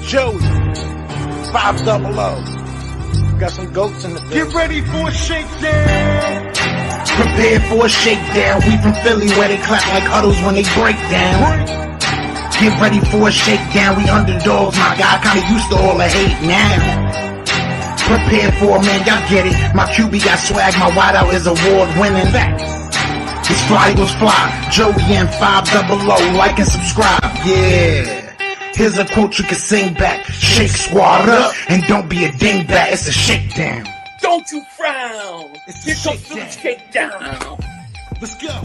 Joey, 500. Got some goats in the building. Get ready for a shakedown. Prepare for a shakedown. We from Philly where they clap like huddles when they break down. Get ready for a shakedown. We underdogs, my guy. Kinda used to all the hate now. Prepare for it, man. Y'all get it. My QB got swag. My wideout is award winning. His fly was fly. Joey and 500. Like and subscribe. Yeah. Here's a quote you can sing back. Shake squad up and don't be a dingbat. It's a shakedown. Don't you frown. It's Here a comes the shakedown. Let's go.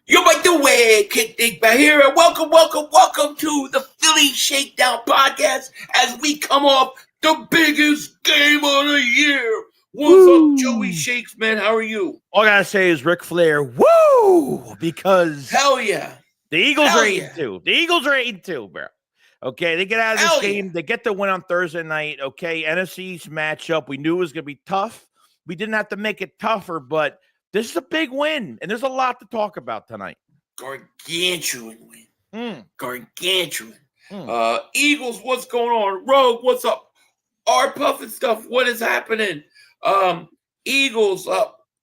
You like the way kick dick back here, and welcome to the Philly Shakedown podcast as we come off the biggest game of the year. What's up, Joey Shakes, man? How are you? All I gotta say is Ric Flair, woo! Because Hell yeah. the Eagles Hell are yeah. 8-2. The Eagles are 8-2, bro. Okay, they get out of this Hell game. yeah. They get the win on Thursday night. Okay, NFC's matchup. We knew it was gonna be tough. We didn't have to make it tougher, but this is a big win, and there's a lot to talk about tonight. Gargantuan win. Gargantuan. Mm. Eagles, what's going on? Rogue, what's up? Our Puffin stuff, what is happening? Eagles,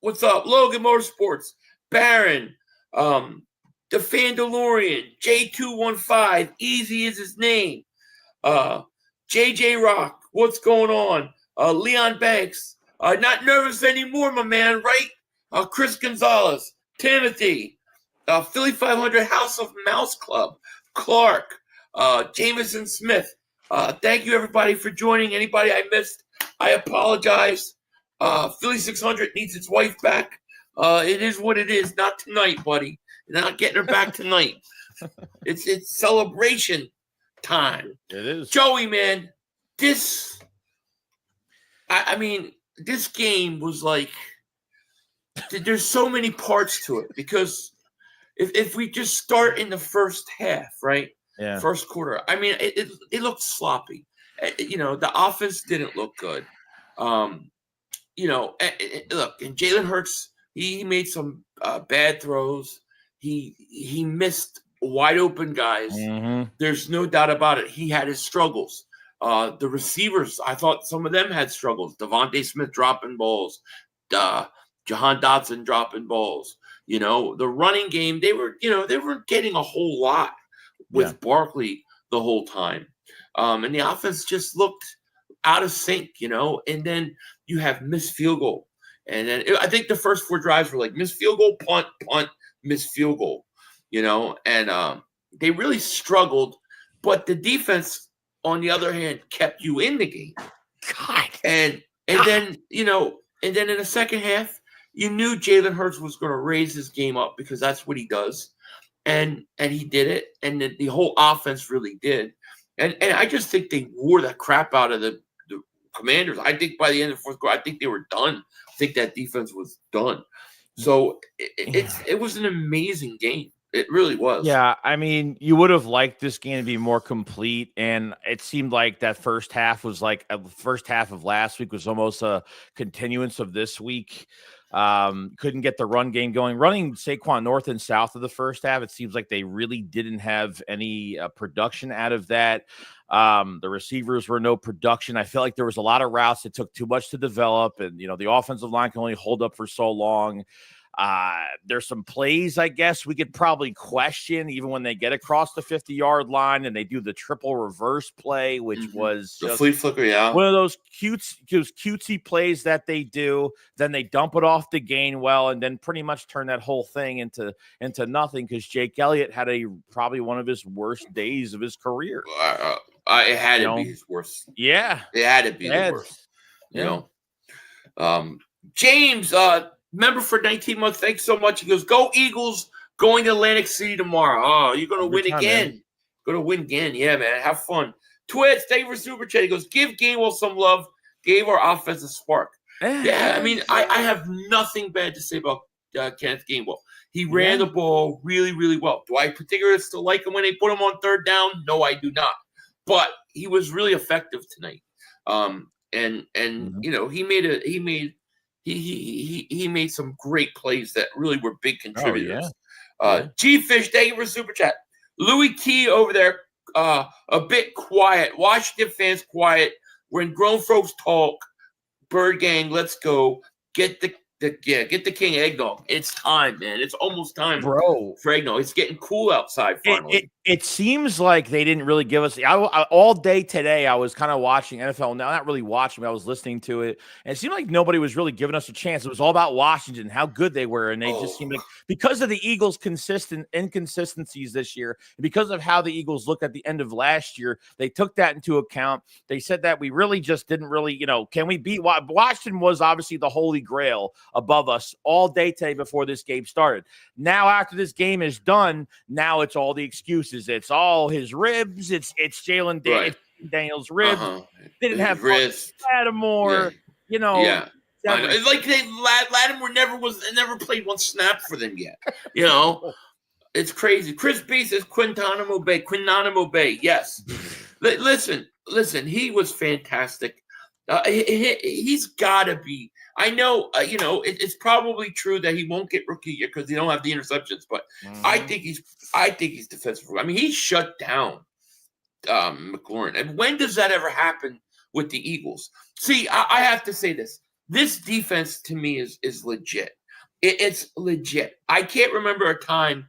what's up? Logan Motorsports, Baron, the Fandalorian, J215, Easy is his name. JJ Rock, what's going on? Leon Banks, not nervous anymore, my man, right? Chris Gonzalez, Timothy, Philly 500 House of Mouse Club, Clark, Jameson Smith. Thank you, everybody, for joining. Anybody I missed, I apologize. Philly 600 needs its wife back. It is what it is. Not tonight, buddy. You're not getting her back tonight. It's celebration time. It is. Joey, man, this game was like, there's so many parts to it because if we just start in the first half, right? Yeah. First quarter. I mean, it looked sloppy. The offense didn't look good. Look, and Jalen Hurts, he made some bad throws. He missed wide open guys. Mm-hmm. There's no doubt about it. He had his struggles. The receivers, I thought some of them had struggles. Devontae Smith dropping balls. Jahan Dotson dropping balls. The running game, they weren't getting a whole lot with Barkley the whole time. And the offense just looked out of sync, and then you have missed field goal. And then I think the first 4 drives were like missed field goal, punt, missed field goal, and they really struggled. But the defense, on the other hand, kept you in the game. God. And then, and then in the second half, you knew Jalen Hurts was going to raise his game up because that's what he does. And he did it. And the whole offense really did. And I just think they wore the crap out of the Commanders. I think by the end of the fourth quarter, I think they were done. I think that defense was done. So it was an amazing game. It really was. Yeah, I mean, you would have liked this game to be more complete, and it seemed like that first half was like first half of last week was almost a continuance of this week. Couldn't get the run game going. Running Saquon north and south of the first half, it seems like they really didn't have any production out of that. The receivers were no production. I felt like there was a lot of routes that took too much to develop, and the offensive line can only hold up for so long. There's some plays, I guess, we could probably question even when they get across the 50-yard line and they do the triple reverse play, which was the flea flicker, one of those cutesy plays that they do. Then they dump it off the Gainwell and then pretty much turn that whole thing into nothing because Jake Elliott had probably one of his worst days of his career. It had to be his worst. Yeah. It had to be the worst. James, member for 19 months, thanks so much. He goes, go Eagles, going to Atlantic City tomorrow. Oh, you're going to win again. Man. Going to win again. Yeah, man. Have fun. Twitch, thank you for Super Chat. He goes, give Gainwell some love. Gave our offense a spark. Yeah, I mean, I have nothing bad to say about Kenneth Gainwell. He ran the ball really, really well. Do I particularly still like him when they put him on third down? No, I do not. But he was really effective tonight. He made some great plays that really were big contributors. G-Fish, thank you for Super Chat. Louis T over there a bit quiet. Washington fans quiet. When grown folks talk, Bird Gang, let's go. Get the king eggnog. It's time, man. It's almost time, bro. For eggnog. It's getting cool outside finally. It seems like they didn't really give us. All day today, I was kind of watching NFL. Now, not really watching, but I was listening to it, and it seemed like nobody was really giving us a chance. It was all about Washington, how good they were, and they just seemed like, because of the Eagles' consistent inconsistencies this year, and because of how the Eagles looked at the end of last year, they took that into account. They said that we really just didn't really, can we beat Washington? Was obviously the holy grail above us all day today before this game started. Now, after this game is done, now it's all the excuses. It's all his ribs. It's Jalen Daniels' ribs. Didn't have Lattimore. Yeah. It's like Lattimore never played one snap for them yet. It's crazy. Chris B says Quintanamo Bay. Yes. Listen. He was fantastic. He's got to be. I know, it's probably true that he won't get rookie year because he don't have the interceptions, but I think he's defensive. I mean, he shut down McLaurin. And when does that ever happen with the Eagles? See, I have to say this. This defense to me is legit. It's legit. I can't remember a time,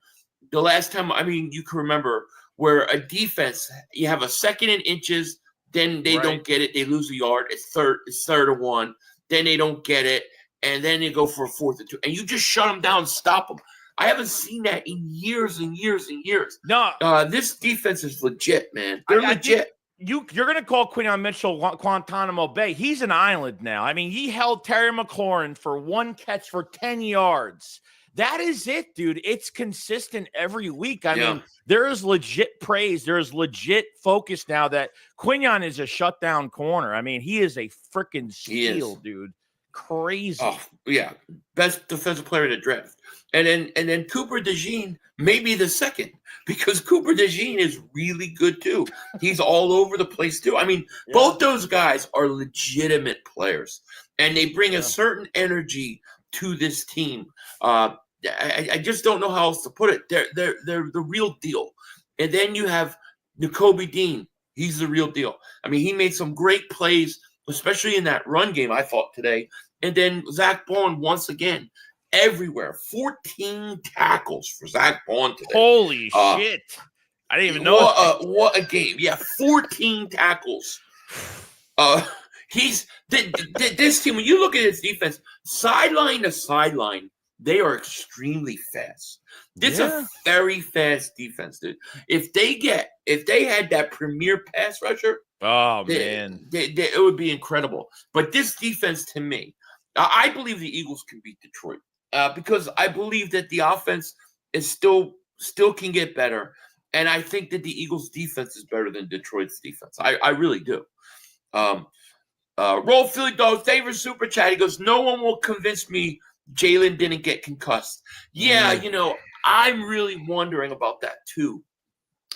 the last time, you can remember where a defense, you have a second and inches, then they don't get it, they lose a yard, it's third and 1. Then they don't get it, and then they go for a 4th and 2, and you just shut them down, stop them. I haven't seen that in years and years and years. No, this defense is legit, man. They're legit. You're going to call Quinyon Mitchell Guantanamo Bay. He's an island now. I mean, he held Terry McLaurin for 1 catch for 10 yards. That is it, dude. It's consistent every week. I mean, there is legit praise. There is legit focus now that Quinyon is a shutdown corner. I mean, he is a freaking steal, dude. Crazy. Oh, yeah. Best defensive player in the draft. And then Cooper DeJean may be the second because Cooper DeJean is really good too. He's all over the place too. I mean, both those guys are legitimate players, and they bring a certain energy to this team. I just don't know how else to put it. They're the real deal. And then you have Nakobe Dean. He's the real deal. I mean, he made some great plays, especially in that run game, I thought, today. And then Zach Bond, once again, everywhere. 14 tackles for Zach Bond today. Holy shit. I didn't even know. What a game. Yeah, 14 tackles. This team, when you look at his defense, sideline to sideline, they are extremely fast. It's a very fast defense, dude. If they had that premier pass rusher, it would be incredible. But this defense, to me, I believe the Eagles can beat Detroit because I believe that the offense is still can get better, and I think that the Eagles' defense is better than Detroit's defense. I really do. Roll Philly Dogs, David Super Chat. He goes, no one will convince me Jalen didn't get concussed. Yeah, I'm really wondering about that too.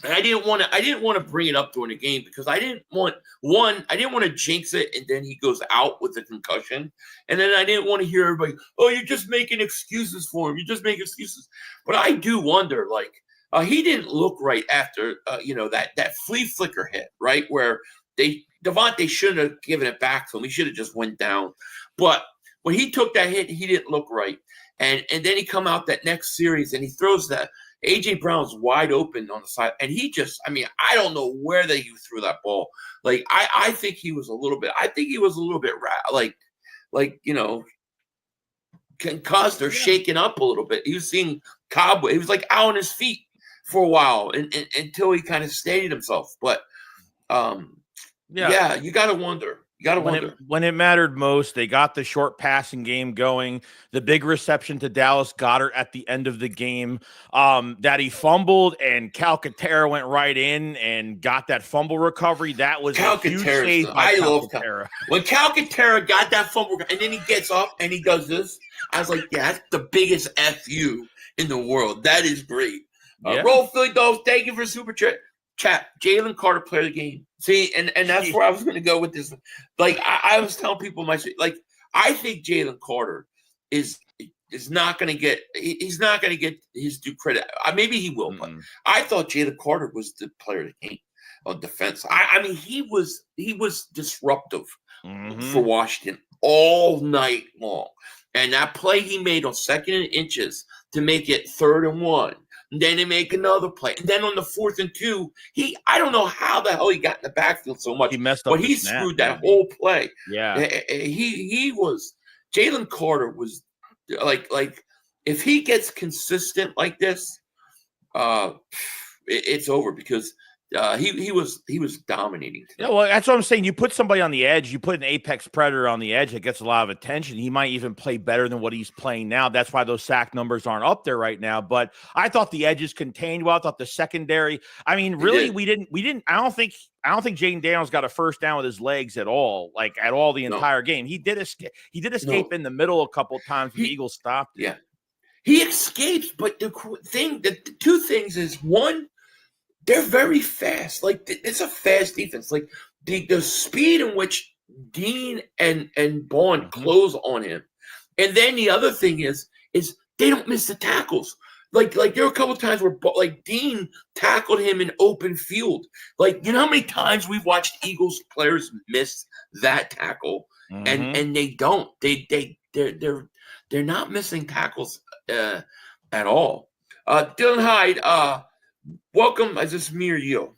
And I didn't want to bring it up during the game because I didn't want to jinx it and then he goes out with a concussion. And then I didn't want to hear everybody, oh, you're just making excuses for him. You just make excuses. But I do wonder, he didn't look right after that flea flicker hit, right? Where Devontae shouldn't have given it back to him. He should have just went down. But when he took that hit, he didn't look right. And then he come out that next series and he throws that. A.J. Brown's wide open on the side. And he just, I don't know where he threw that ball. I think he was a little bit, concussed or shaken up a little bit. He was seeing cobweb. He was out on his feet for a while until he kind of steadied himself. But, you got to wonder. When it mattered most, they got the short passing game going. The big reception to Dallas Goedert at the end of the game that he fumbled, and Calcaterra went right in and got that fumble recovery. That was a huge save by Calcaterra. When Calcaterra got that fumble, and then he gets up and he does this, I was like, yeah, that's the biggest FU in the world. That is great. Roll Philly Dogs, thank you for super chat. Jaylen Carter player of the game. See, and that's where I was going to go with this. I was telling people I think Jaylen Carter is not going to get. He's not going to get his due credit. Maybe he will, but I thought Jaylen Carter was the player of the game. on defense. I mean, he was disruptive Mm-hmm. for Washington all night long. And that play he made on 2nd and inches to make it 3rd and 1. And then they make another play. And then on the 4th and 2, I don't know how the hell he got in the backfield so much. He messed up, but he screwed that whole play. Yeah. He was Jaylen Carter was like if he gets consistent like this, it's over because he was dominating tonight. Yeah, well, that's what I'm saying. You put somebody on the edge, you put an apex predator on the edge that gets a lot of attention. He might even play better than what he's playing now. That's why those sack numbers aren't up there right now. But I thought the edges contained well. I thought the secondary. I mean, really, we didn't. I don't think Jaden Daniels got a first down with his legs at all, the entire game. He did escape in the middle a couple of times. The Eagles stopped it. Yeah, he escapes. But the two things is, one, they're very fast. Like, it's a fast defense. Like, the speed in which Dean and Bond close on him. And then the other thing is they don't miss the tackles. Like there were a couple of times where Dean tackled him in open field. Like, you know how many times we've watched Eagles players miss that tackle, and they don't. They're not missing tackles at all. Dylan Hyde, welcome. Is this me or you?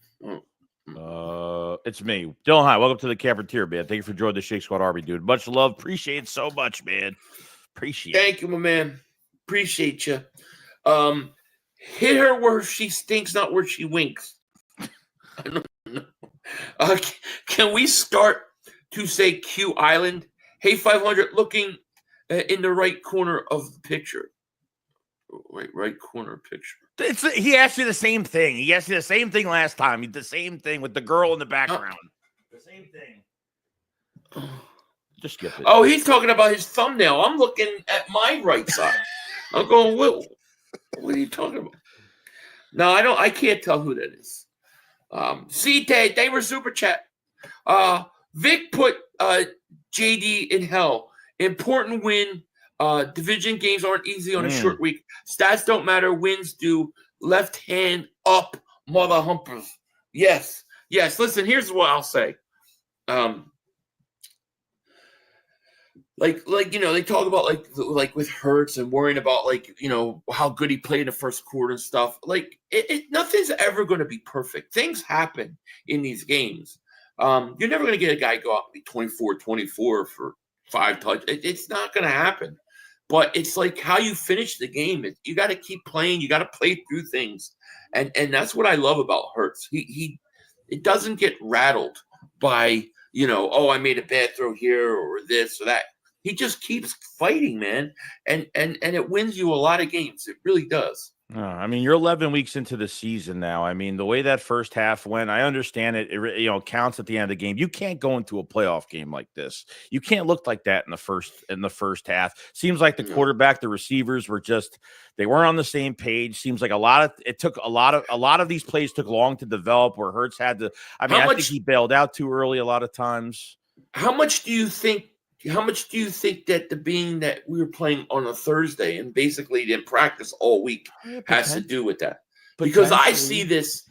It's me, Dylan Hyde. Welcome to the cafeteria, man. Thank you for joining the Shake Squad Army, dude. Much love. Appreciate it so much, man. Appreciate it. Thank you, my man. Appreciate you. Hit her where she stinks, not where she winks. I don't know. Can we start to say Q Island? Hey, 500, looking in the right corner of the picture. Right corner picture. He asked you the same thing. He asked you the same thing last time. He did the same thing with the girl in the background. The same thing. Just skip it. Oh, he's talking about his thumbnail. I'm looking at my right side. I'm going, what are you talking about? No, I can't tell who that is. C-Tay, they were super chat. Vic put JD in hell. Important win. Division games aren't easy on a short week. Stats don't matter. Wins do. Left hand up, mother humpers. Yes. Listen, here's what I'll say. They talk about like with Hurts and worrying about how good he played in the first quarter and stuff. Like nothing's ever going to be perfect. Things happen in these games. You're never going to get a guy go out and be 24-24 for 5 touchdowns. It's not going to happen. But it's like how you finish the game. You got to keep playing. You got to play through things, and that's what I love about Hurts. It doesn't get rattled by I made a bad throw here or this or that. He just keeps fighting, man, and it wins you a lot of games. It really does. I mean, you're 11 weeks into the season now. I mean, the way that first half went, I understand it. It counts at the end of the game. You can't go into a playoff game like this. You can't look like that in the first half. Seems like the quarterback, the receivers they weren't on the same page. Seems like a lot of these plays took long to develop. Where Hurts had to. I think he bailed out too early a lot of times. How much do you think that the being that we were playing on a Thursday and basically didn't practice all week has to do with that? Because I see this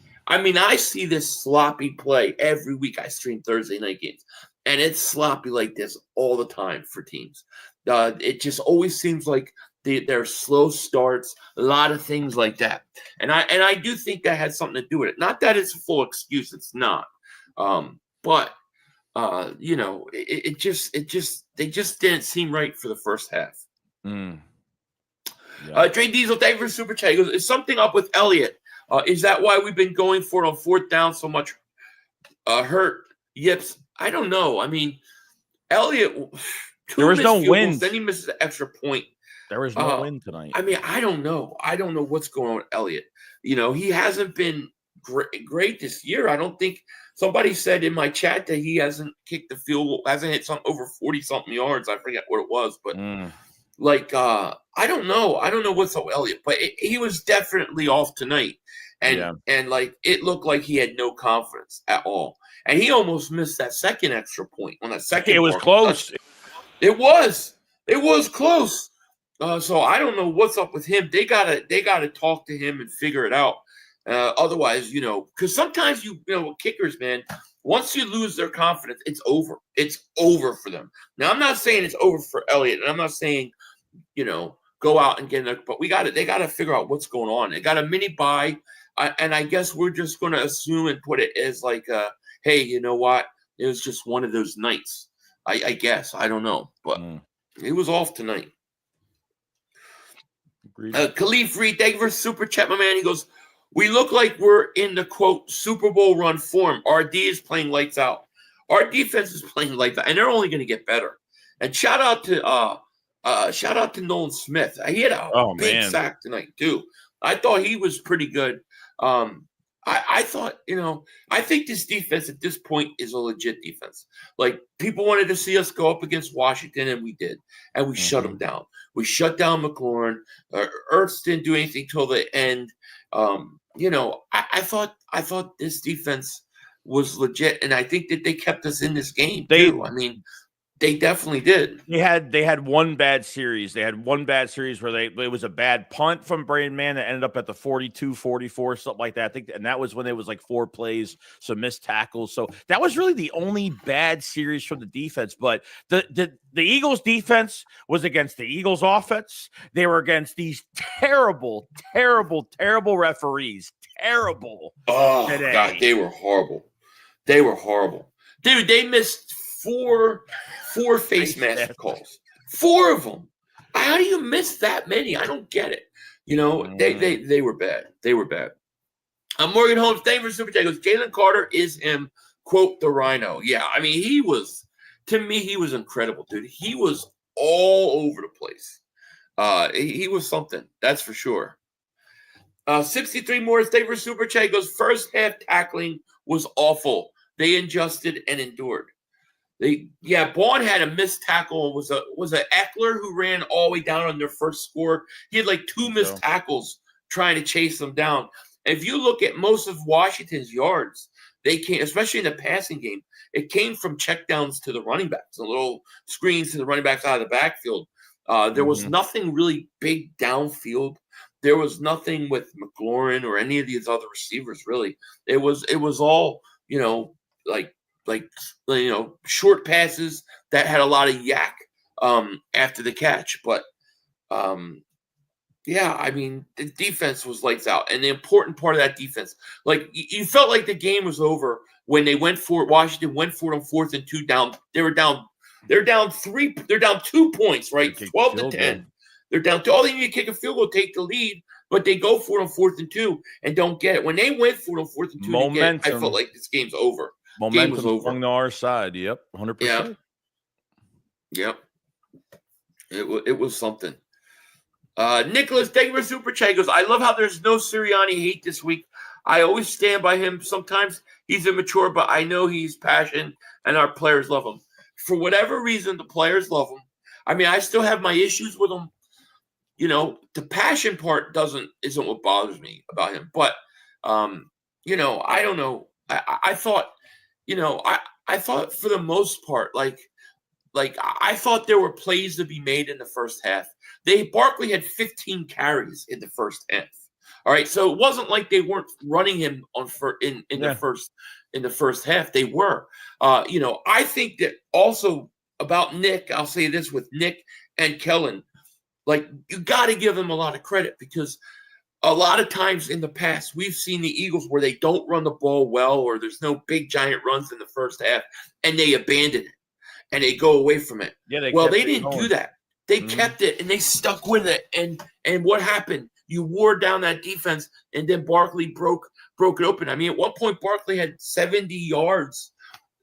sloppy play every week. I stream Thursday night games, and it's sloppy like this all the time for teams. It just always seems like there are slow starts, a lot of things like that. And I do think that had something to do with it. Not that it's a full excuse. It's not. But they just didn't seem right for the first half. Dre Diesel, thank you for super chat. He goes, is something up with Elliott? Is that why we've been going for it on 4th down so much? Hurt yips. I don't know. I mean, Elliott, there was no win. Then he misses an extra point. There was no win tonight. I mean, I don't know. I don't know what's going on with Elliott. He hasn't been great this year. I don't think. Somebody said in my chat that he hasn't kicked the field goal, hasn't hit something over 40-something yards. I forget what it was, but I don't know. I don't know what's up with Elliott, but he was definitely off tonight, and it looked like he had no confidence at all, and he almost missed that second extra point on that second. It was close. It was close. So I don't know what's up with him. They gotta talk to him and figure it out. Otherwise, because sometimes with kickers, man, once you lose their confidence, it's over. It's over for them. Now, I'm not saying it's over for Elliott, and I'm not saying, go out and get it. But they got to figure out what's going on. They got a mini bye, and I guess we're just going to assume and put it as like, hey, you know what? It was just one of those nights. I guess. I don't know, but it was off tonight. Khalif Reed, thank you for super chat, my man. He goes, we look like we're in the, quote, Super Bowl run form. Our D is playing lights out. Our defense is playing lights out, and they're only going to get better. And shout out to Nolan Smith. He had a big sack tonight, too. I thought he was pretty good. I thought, I think this defense at this point is a legit defense. Like, people wanted to see us go up against Washington, and we did. And we shut them down. We shut down McLaurin. Ertz didn't do anything till the end. I thought this defense was legit, and I think that they kept us in this game too. I mean, they definitely did. They had one bad series. They had one bad series where it was a bad punt from Braden Mann that ended up at the 42, 44, something like that. I think, and that was when it was like 4 plays, some missed tackles. So that was really the only bad series from the defense. But the Eagles defense was against the Eagles offense. They were against these terrible, terrible, terrible referees. Terrible. Oh, today. God, they were horrible. They were horrible. Dude, they missed four face mask calls. 4 of them. How do you miss that many? I don't get it. They were bad. They were bad. Morgan Holmes, thank you for super chat. Goes, Jaylen Carter is him, quote, the Rhino. Yeah, I mean, he was incredible, dude. He was all over the place. He was something, that's for sure. 63 more, thank you for super chat. He goes, first half tackling was awful. They adjusted and endured. Vaughn had a missed tackle. Was it Eckler who ran all the way down on their first score? He had like 2 missed tackles trying to chase them down. And if you look at most of Washington's yards, they came, especially in the passing game, it came from checkdowns to the running backs, the little screens to the running backs out of the backfield. There was nothing really big downfield. There was nothing with McLaurin or any of these other receivers, really. It was all, short passes that had a lot of yak after the catch. But, I mean, the defense was lights out. And the important part of that defense, like, you felt like the game was over when they went for it. Washington went for it on 4th and 2 down. They're down 2 points, right? 12 to 10. They're down to all they need to kick a field goal, take the lead, but they go for it on 4th and 2 and don't get it. When they went for it on 4th and 2, I felt like this game's over. Momentum was over on our side. Yep, 100%. Yep. It was something. Nicholas, thank you for super chat. He goes, I love how there's no Sirianni hate this week. I always stand by him. Sometimes he's immature, but I know he's passionate and our players love him. For whatever reason, the players love him. I mean, I still have my issues with him. The passion part isn't what bothers me about him. But, I don't know. I thought, I thought for the most part, like I thought there were plays to be made in the first half. Barkley had 15 carries in the first half. All right, so it wasn't like they weren't running him in the first half. They were. I think that also about Nick. I'll say this with Nick and Kellen. Like, you got to give them a lot of credit because a lot of times in the past, we've seen the Eagles where they don't run the ball well or there's no big giant runs in the first half and they abandon it and they go away from it. Yeah, they didn't do that. They kept it and they stuck with it. And what happened? You wore down that defense and then Barkley broke it open. I mean, at one point, Barkley had 70 yards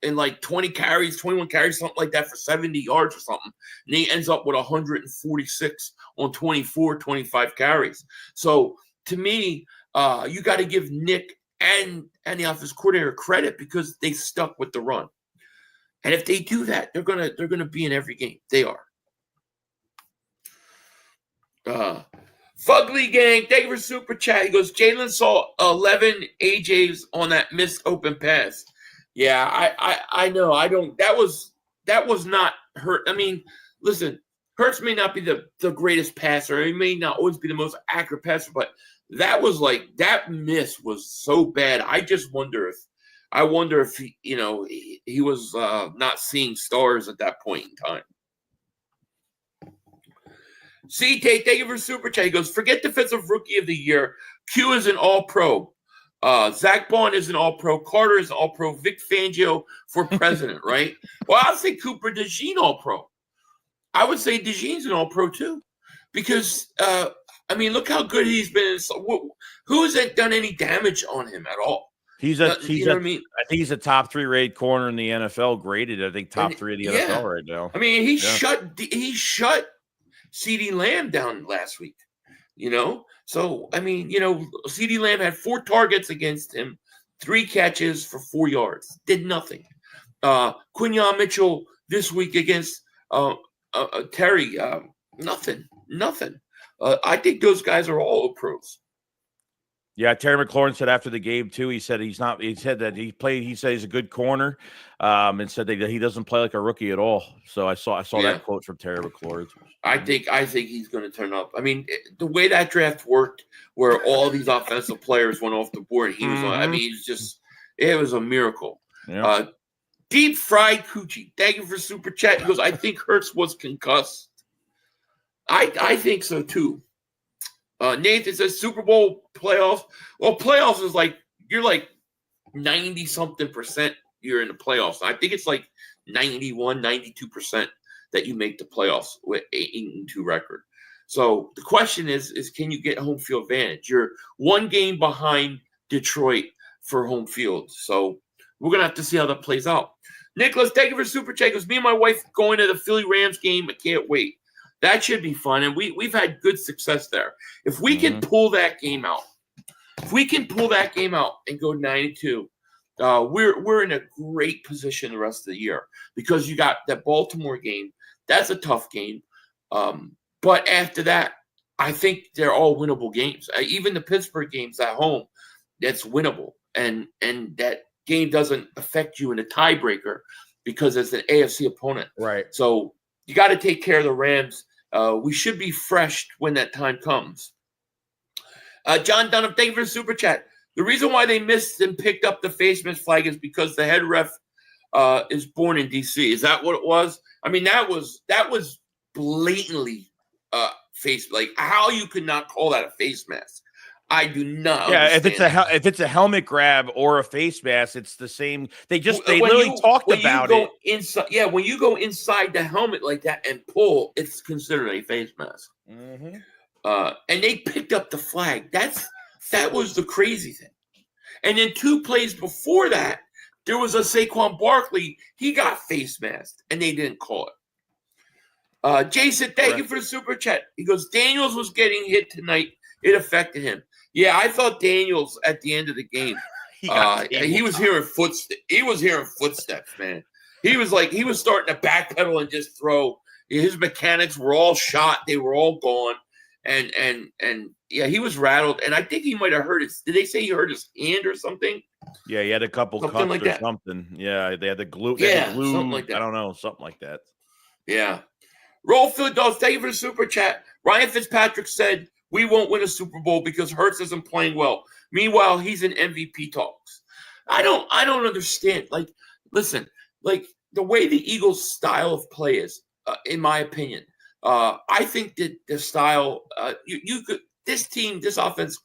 and like 21 carries, something like that for 70 yards or something. And he ends up with 146 on 25 carries. So to me, you got to give Nick and the offensive coordinator credit because they stuck with the run. And if they do that, they're gonna be in every game. They are. Fugly Gang, thank you for super chat. He goes, Jalen saw 11 AJs on that missed open pass. Yeah, I know. That was not hurt. I mean, listen, Hurts may not be the greatest passer. He may not always be the most accurate passer, but that miss was so bad. I wonder if he was not seeing stars at that point in time. C-Tate, thank you for super chat. He goes, forget defensive rookie of the year. Q is an all-pro. Zach Bond is an all-pro. Carter is an all-pro. Vic Fangio for president, right? Well, I'll say Cooper DeJean all-pro. I would say DeJean's an all-pro too. Because, look how good he's been. Who hasn't done any damage on him at all? I think he's a top 3 rated corner in the NFL, graded. I think top 3 of the NFL right now. I mean, he shut CeeDee Lamb down last week. So CeeDee Lamb had 4 targets against him, 3 catches for 4 yards, did nothing. Quinyon Mitchell this week against Terry, nothing. I think those guys are all pros. Yeah, Terry McLaurin said after the game too. He said he's not. He said that he played. He said he's a good corner, and said that he doesn't play like a rookie at all. So I saw that quote from Terry McLaurin. I think he's going to turn up. I mean, the way that draft worked, where all these offensive players went off the board, he was. I mean, it was a miracle. Yeah. Deep fried coochie. Thank you for super chat. He goes, I think Hurts was concussed. I think so too. Nathan says Super Bowl playoffs. Well, playoffs is you're 90-something% you're in the playoffs. I think it's 91, 92% that you make the playoffs with 8-2 record. So the question is can you get home field advantage? You're 1 game behind Detroit for home field. So we're going to have to see how that plays out. Nicholas, thank you for super chat. Goes, me and my wife going to the Philly Rams game. I can't wait. That should be fun, and we've had good success there. If we can pull that game out, and go 9-2, we're in a great position the rest of the year because you got that Baltimore game. That's a tough game, but after that, I think they're all winnable games. Even the Pittsburgh games at home, that's winnable, and that game doesn't affect you in a tiebreaker because it's an AFC opponent. Right. So you got to take care of the Rams. We should be fresh when that time comes. John Dunham, thank you for the super chat. The reason why they missed and picked up the face mask flag is because the head ref is born in D.C. Is that what it was? I mean, that was blatantly face. How you could not call that a face mask? I do not. Yeah, if it's a helmet grab or a face mask, it's the same. They literally talked about it. Inside, when you go inside the helmet like that and pull, it's considered a face mask. Mm-hmm. And they picked up the flag. That was the crazy thing. And then 2 plays before that, there was a Saquon Barkley. He got face masked, and they didn't call it. Jason, thank you for the super chat. He goes, Daniels was getting hit tonight. It affected him. Yeah, I thought Daniels at the end of the game, he was hearing footsteps. He was hearing footsteps, man. He was starting to backpedal and just throw. His mechanics were all shot. They were all gone. And he was rattled. And I think he might have hurt his. Did they say he hurt his hand or something? Yeah, he had a couple cuts or something. Yeah, they had the glue. Something like that. I don't know, something like that. Yeah. Roll Philly Dogs, thank you for the super chat. Ryan Fitzpatrick said, we won't win a Super Bowl because Hurts isn't playing well. Meanwhile, he's in MVP talks. I don't understand. Listen, the way the Eagles' style of play is, in my opinion, I think that the style, this offense,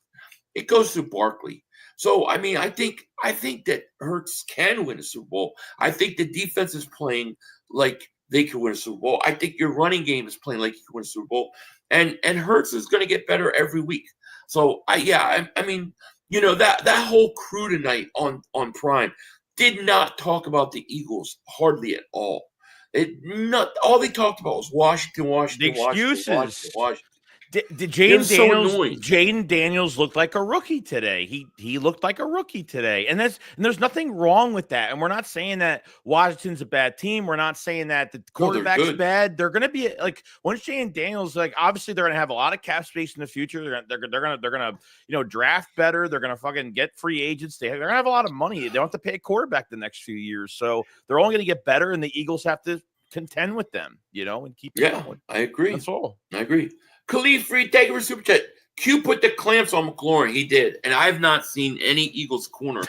it goes through Barkley. So, I mean, I think that Hurts can win a Super Bowl. I think the defense is playing like they could win a Super Bowl. I think your running game is playing like you could win a Super Bowl. And Hurts is going to get better every week. So, I mean, that whole crew tonight on Prime did not talk about the Eagles hardly at all. All they talked about was Washington. The excuses. Washington. Jaden Daniels looked like a rookie today. He looked like a rookie today. And there's nothing wrong with that. And we're not saying that Washington's a bad team. We're not saying that the quarterback's bad. They're going to be once Jaden Daniels, obviously they're going to have a lot of cap space in the future. They're going to draft better. They're going to fucking get free agents. They're going to have a lot of money. They don't have to pay a quarterback the next few years. So they're only going to get better, and the Eagles have to contend with them, and keep it Yeah, going. I agree. That's all. I agree. Khalif Free, thank you for super chat. Q put the clamps on McLaurin. He did. And I have not seen any Eagles corner,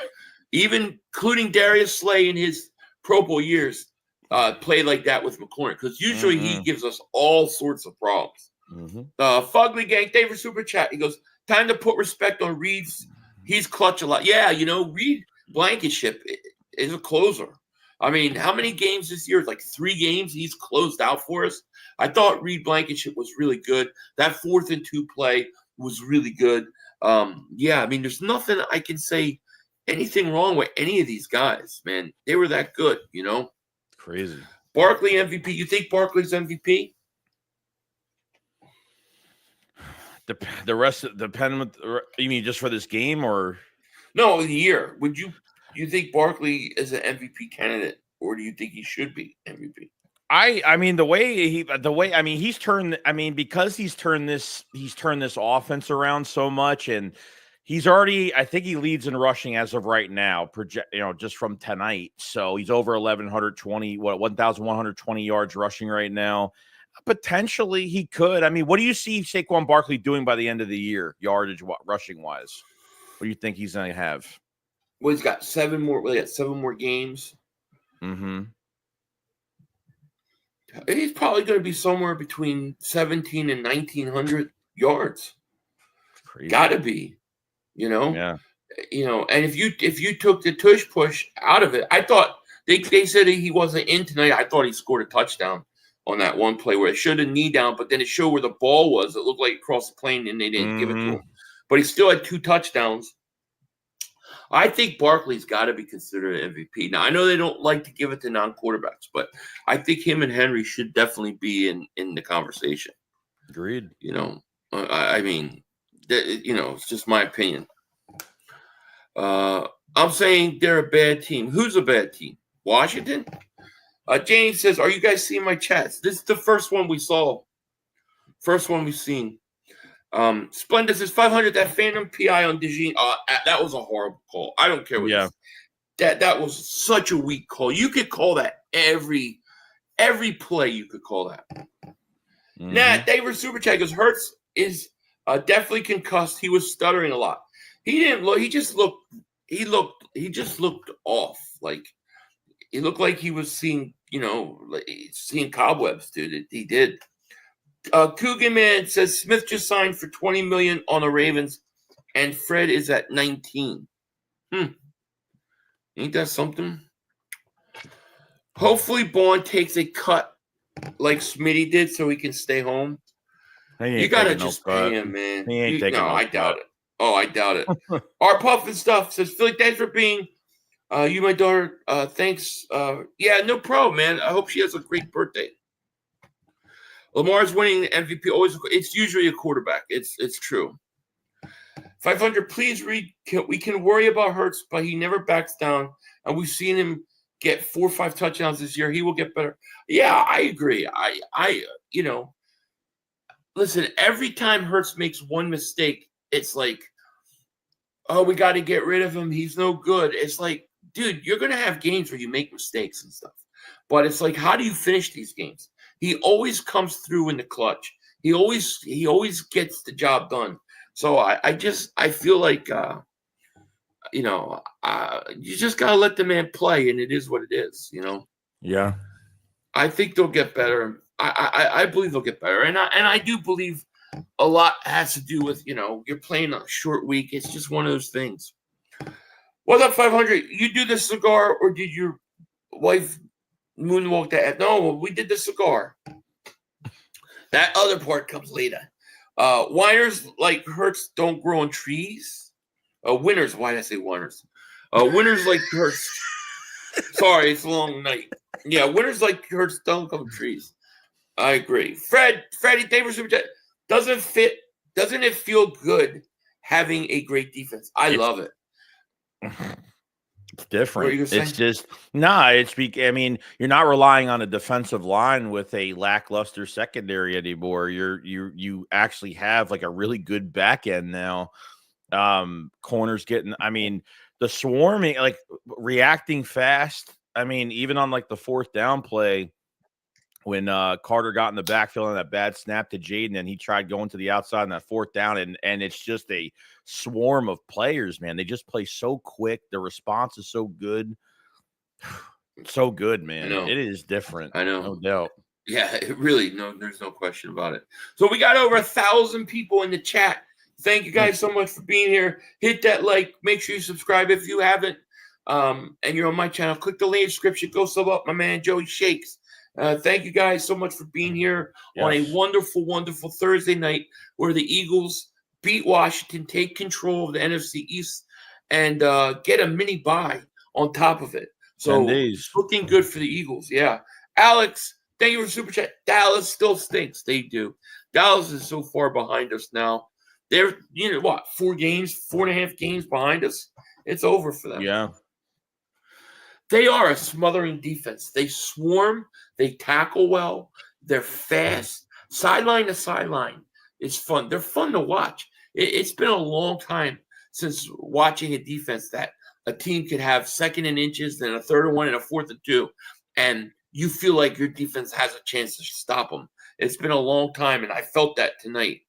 even including Darius Slay in his Pro Bowl years, play like that with McLaurin. Because usually he gives us all sorts of problems. Fugly Gang, thank you for super chat. He goes, time to put respect on Reed's. He's clutch a lot. Yeah, Reed Blankenship is a closer. I mean, how many games this year? Like 3 games he's closed out for us. I thought Reed Blankenship was really good. That 4th and 2 play was really good. Yeah, I mean, there's nothing I can say anything wrong with any of these guys, man. They were that good, Crazy. Barkley MVP. You think Barkley's MVP? The rest depending. You mean just for this game or no? The year. Would you think Barkley is an MVP candidate, or do you think he should be MVP? I mean he's turned. I mean because he's turned this offense around so much, and he's already. I think he leads in rushing as of right now. Just from tonight. So he's over 1,120 yards rushing right now. Potentially he could. I mean, what do you see Saquon Barkley doing by the end of the year, yardage rushing wise? What do you think he's going to have? Well, he's got 7 more. Well, he got 7 more games. He's probably going to be somewhere between 17 and 1,900 yards. Got to be, Yeah. And if you took the tush push out of it, I thought they said he wasn't in tonight. I thought he scored a touchdown on that one play where it showed a knee down, but then it showed where the ball was. It looked like across the plane, and they didn't give it to him. But he still had 2 touchdowns. I think Barkley's got to be considered an MVP. Now, I know they don't like to give it to non-quarterbacks, but I think him and Henry should definitely be in the conversation. Agreed. I mean, it's just my opinion. I'm saying they're a bad team. Who's a bad team? Washington? James says, are you guys seeing my chats? This is the first one we saw. First one we've seen. Splendid says 500, that phantom PI on Dejean. That was a horrible call. I don't care what you say. That was such a weak call. You could call that every play you could call that. Nat, they were super chat because Hurts is definitely concussed. He was stuttering a lot. He didn't look, he just looked off. Like he looked like he was seeing cobwebs, dude. He did. Coogan Man says Smith just signed for $20 million on the Ravens, and Fred is at 19. Ain't that something? Hopefully, Bond takes a cut like Smitty did, so he can stay home. You gotta just pay him, man. I doubt it. Oh, I doubt it. Our Puff and Stuff says Philly, thanks for being you, my daughter. Thanks. Yeah, no problem, man. I hope she has a great birthday. Lamar's winning the MVP. Always, it's usually a quarterback. It's true. 500. Please read. We can worry about Hurts, but he never backs down, and we've seen him get 4 or 5 touchdowns this year. He will get better. Yeah, I agree. Listen. Every time Hurts makes one mistake, it's like, oh, we got to get rid of him. He's no good. It's like, dude, you're gonna have games where you make mistakes and stuff, but it's like, how do you finish these games? He always comes through in the clutch. He always gets the job done. So I feel like you just gotta let the man play, and it is what it is. Yeah. I think they'll get better. I believe they'll get better, and I do believe a lot has to do with you're playing a short week. It's just one of those things. What's up, 500? You do the cigar, or did your wife moonwalk that? No, we did the cigar. That other part comes later. Whiners like Hurts don't grow on trees. Winners, why did I say whiners? Winners like Hurts. Sorry, it's a long night. Yeah, winners like Hurts don't come on trees. I agree. Freddie Davis, doesn't it feel good having a great defense? I love it. It's different. It's just I mean, you're not relying on a defensive line with a lackluster secondary anymore. You actually have like a really good back end now. Corners getting, I mean, the swarming, like reacting fast. I mean, even on like the 4th down play, when Carter got in the backfield on that bad snap to Jaden, and he tried going to the outside on that 4th down, and it's just a swarm of players, man. They just play so quick. The response is so good. So good, man. It is different. I know. No doubt. Yeah, it really, there's no question about it. So we got over 1,000 people in the chat. Thank you guys so much for being here. Hit that like. Make sure you subscribe if you haven't. And you're on my channel. Click the link in the description. Go sub up my man, Joey Shakes. Thank you guys so much for being here on a wonderful, wonderful Thursday night where the Eagles beat Washington, take control of the NFC East, and get a mini bye on top of it. So looking good for the Eagles. Yeah. Alex, thank you for Super Chat. Dallas still stinks. They do. Dallas is so far behind us now. They're, 4.5 games behind us. It's over for them. Yeah. They are a smothering defense. They swarm. They tackle well. They're fast. Sideline to sideline. It's fun. They're fun to watch. It's been a long time since watching a defense that a team could have 2nd and inches, then a 3rd and 1 and a 4th and 2, and you feel like your defense has a chance to stop them. It's been a long time, and I felt that tonight.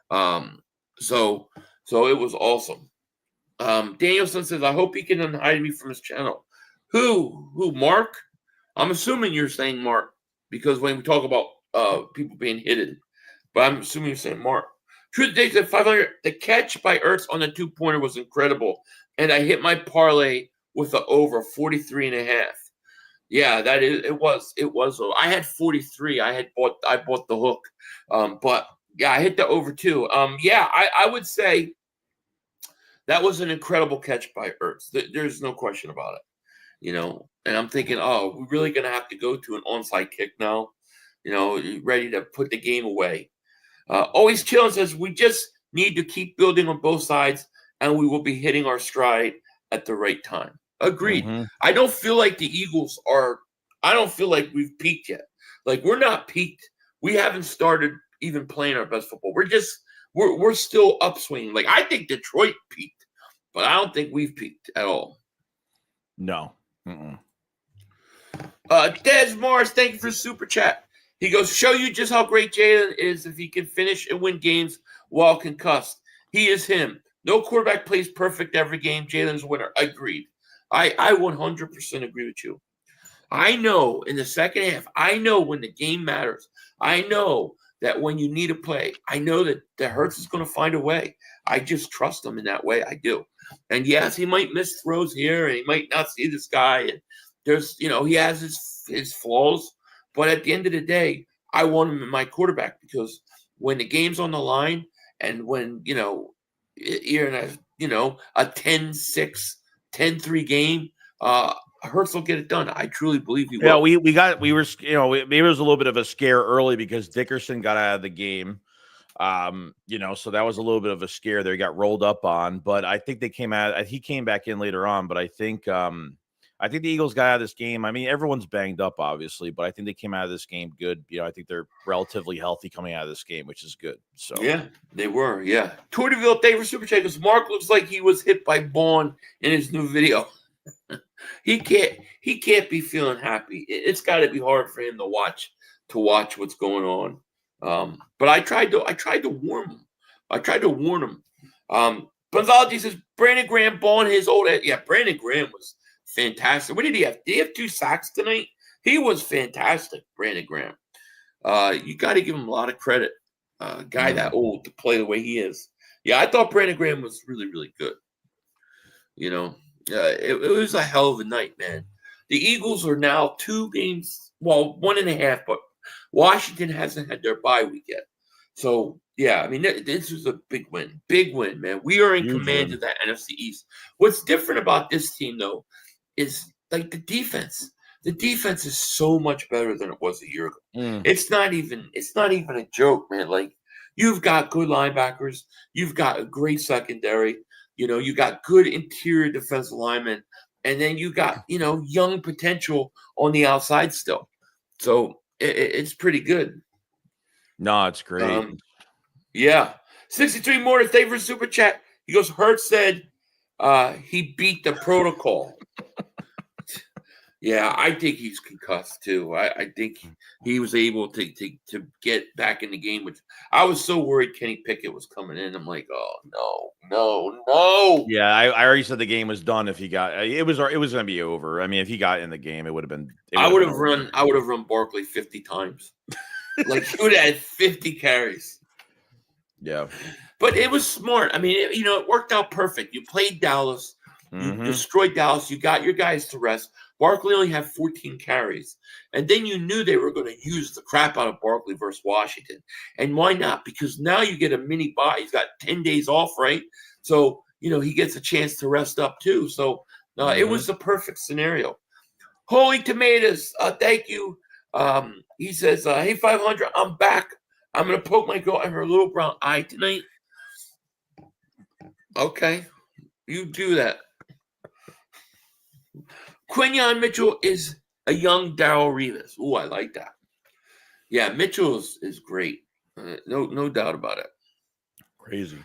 So it was awesome. Danielson says, I hope he can unhide me from his channel. Who, Mark? I'm assuming you're saying Mark, because when we talk about people being hidden, but I'm assuming you're saying Mark. Truth Dave at 500. The catch by Ertz on the 2-pointer was incredible, and I hit my parlay with the over 43.5. Yeah, it was. I had 43. I bought the hook, but yeah, I hit the over too. Yeah, I would say that was an incredible catch by Ertz. There's no question about it. And I'm thinking, we're really gonna have to go to an onside kick now. Ready to put the game away. Always Chillin' says we just need to keep building on both sides, and we will be hitting our stride at the right time. Agreed. Mm-hmm. I don't feel like the Eagles are. I don't feel like we've peaked yet. Like we're not peaked. We haven't started even playing our best football. We're still upswinging. Like I think Detroit peaked, but I don't think we've peaked at all. No. Des Morris, thank you for super chat. He goes, show you just how great Jalen is if he can finish and win games while concussed. He is him. No quarterback plays perfect every game. Jalen's a winner. Agreed. I 100% agree with you. I know in the second half, I know when the game matters. I know that when you need a play, I know that Hurts is going to find a way. I just trust him in that way. I do. And yes, he might miss throws here and he might not see this guy. And there's, he has his flaws. But at the end of the day, I want him in my quarterback because when the game's on the line and when, you're in a 10-6, 10-3 game, Hurts will get it done. I truly believe he will. Yeah, maybe it was a little bit of a scare early because Dickerson got out of the game. So that was a little bit of a scare there. He got rolled up on, but I think he came back in later on, but I think the Eagles got out of this game. I mean, everyone's banged up, obviously, but I think they came out of this game good. I think they're relatively healthy coming out of this game, which is good. So yeah, they were. Yeah. Tortiville, thank you for super chat. Because Mark looks like he was hit by Bond in his new video. He can't be feeling happy. It's got to be hard for him to watch what's going on. But I tried to warn him. Bonzology says Brandon Graham balling his old. Yeah, Brandon Graham was fantastic. What did he have? Did he have 2 sacks tonight? He was fantastic, Brandon Graham. You got to give him a lot of credit. Guy that old to play the way he is. Yeah, I thought Brandon Graham was really, really good. It was a hell of a night, man. The Eagles are now 2 games, 1.5, but Washington hasn't had their bye week yet. So, yeah, I mean, this was a big win. Big win, man. We are in command of that NFC East. What's different about this team, though, is like the defense. The defense is so much better than it was a year ago. It's not even a joke, man. Like, you've got good linebackers. You've got a great secondary. You got good interior defensive linemen, and then you got, young potential on the outside still. So it's pretty good. No, it's great. Yeah. 63 more thank you for super chat. He goes, Hurts said he beat the protocol. Yeah, I think he's concussed too. I think he was able to get back in the game. Which I was so worried Kenny Pickett was coming in. I'm like, oh no. Yeah, I already said the game was done if he got it was going to be over. I mean, if he got in the game, it would have been. I would have run Barkley 50 times. Like he would have had 50 carries. Yeah, but it was smart. I mean, it worked out perfect. You played Dallas. You destroyed Dallas. You got your guys to rest. Barkley only had 14 carries. And then you knew they were going to use the crap out of Barkley versus Washington. And why not? Because now you get a mini bye. He's got 10 days off, right? So, he gets a chance to rest up too. So it was the perfect scenario. Holy Tomatoes, thank you. He says, hey, 500, I'm back. I'm going to poke my girl in her little brown eye tonight. Okay, you do that. Quinyon Mitchell is a young Darrelle Revis. Ooh, I like that. Yeah, Mitchell is great. No doubt about it. Crazy.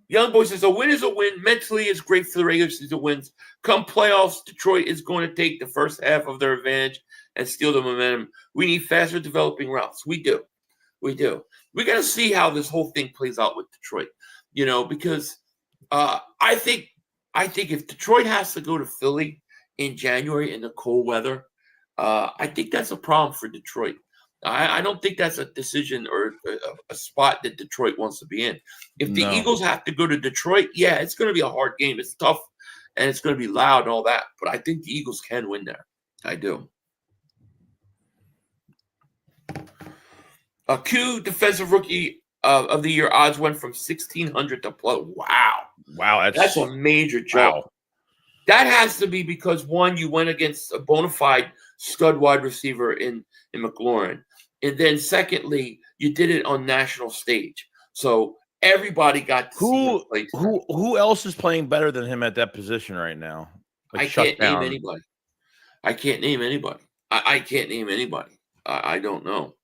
Young Boy says, a win is a win. Mentally, it's great for the regular season wins. Come playoffs, Detroit is going to take the first half of their advantage and steal the momentum. We need faster developing routes. We do. We got to see how this whole thing plays out with Detroit, because I think if Detroit has to go to Philly in January in the cold weather, I think that's a problem for Detroit. I don't think that's a decision or a spot that Detroit wants to be in. If the Eagles have to go to Detroit, yeah, it's going to be a hard game. It's tough, and it's going to be loud and all that. But I think the Eagles can win there. I do. Q Defensive Rookie of the Year odds went from 1,600 to plus. Wow, that's a major jump. Wow. That has to be because, one, you went against a bona fide stud wide receiver in McLaurin. And then, secondly, you did it on national stage. So everybody got to see him play. Who else is playing better than him at that position right now? I can't name anybody. I can't name anybody. I don't know.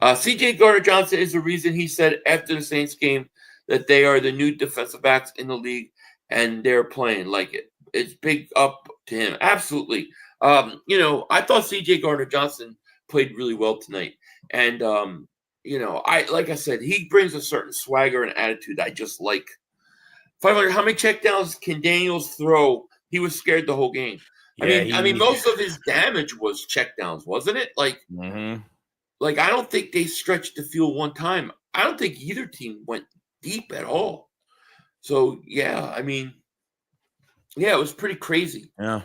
CJ Gardner-Johnson is the reason he said after the Saints game that they are the new defensive backs in the league and they're playing like it. It's big up to him. Absolutely. I thought CJ Gardner-Johnson played really well tonight. And, like I said, he brings a certain swagger and attitude I just like. 500, how many checkdowns can Daniels throw? He was scared the whole game. Yeah, I mean, most of his damage was checkdowns, wasn't it? Like I don't think they stretched the field one time. I don't think either team went deep at all. So, yeah, I mean, it was pretty crazy. Yeah.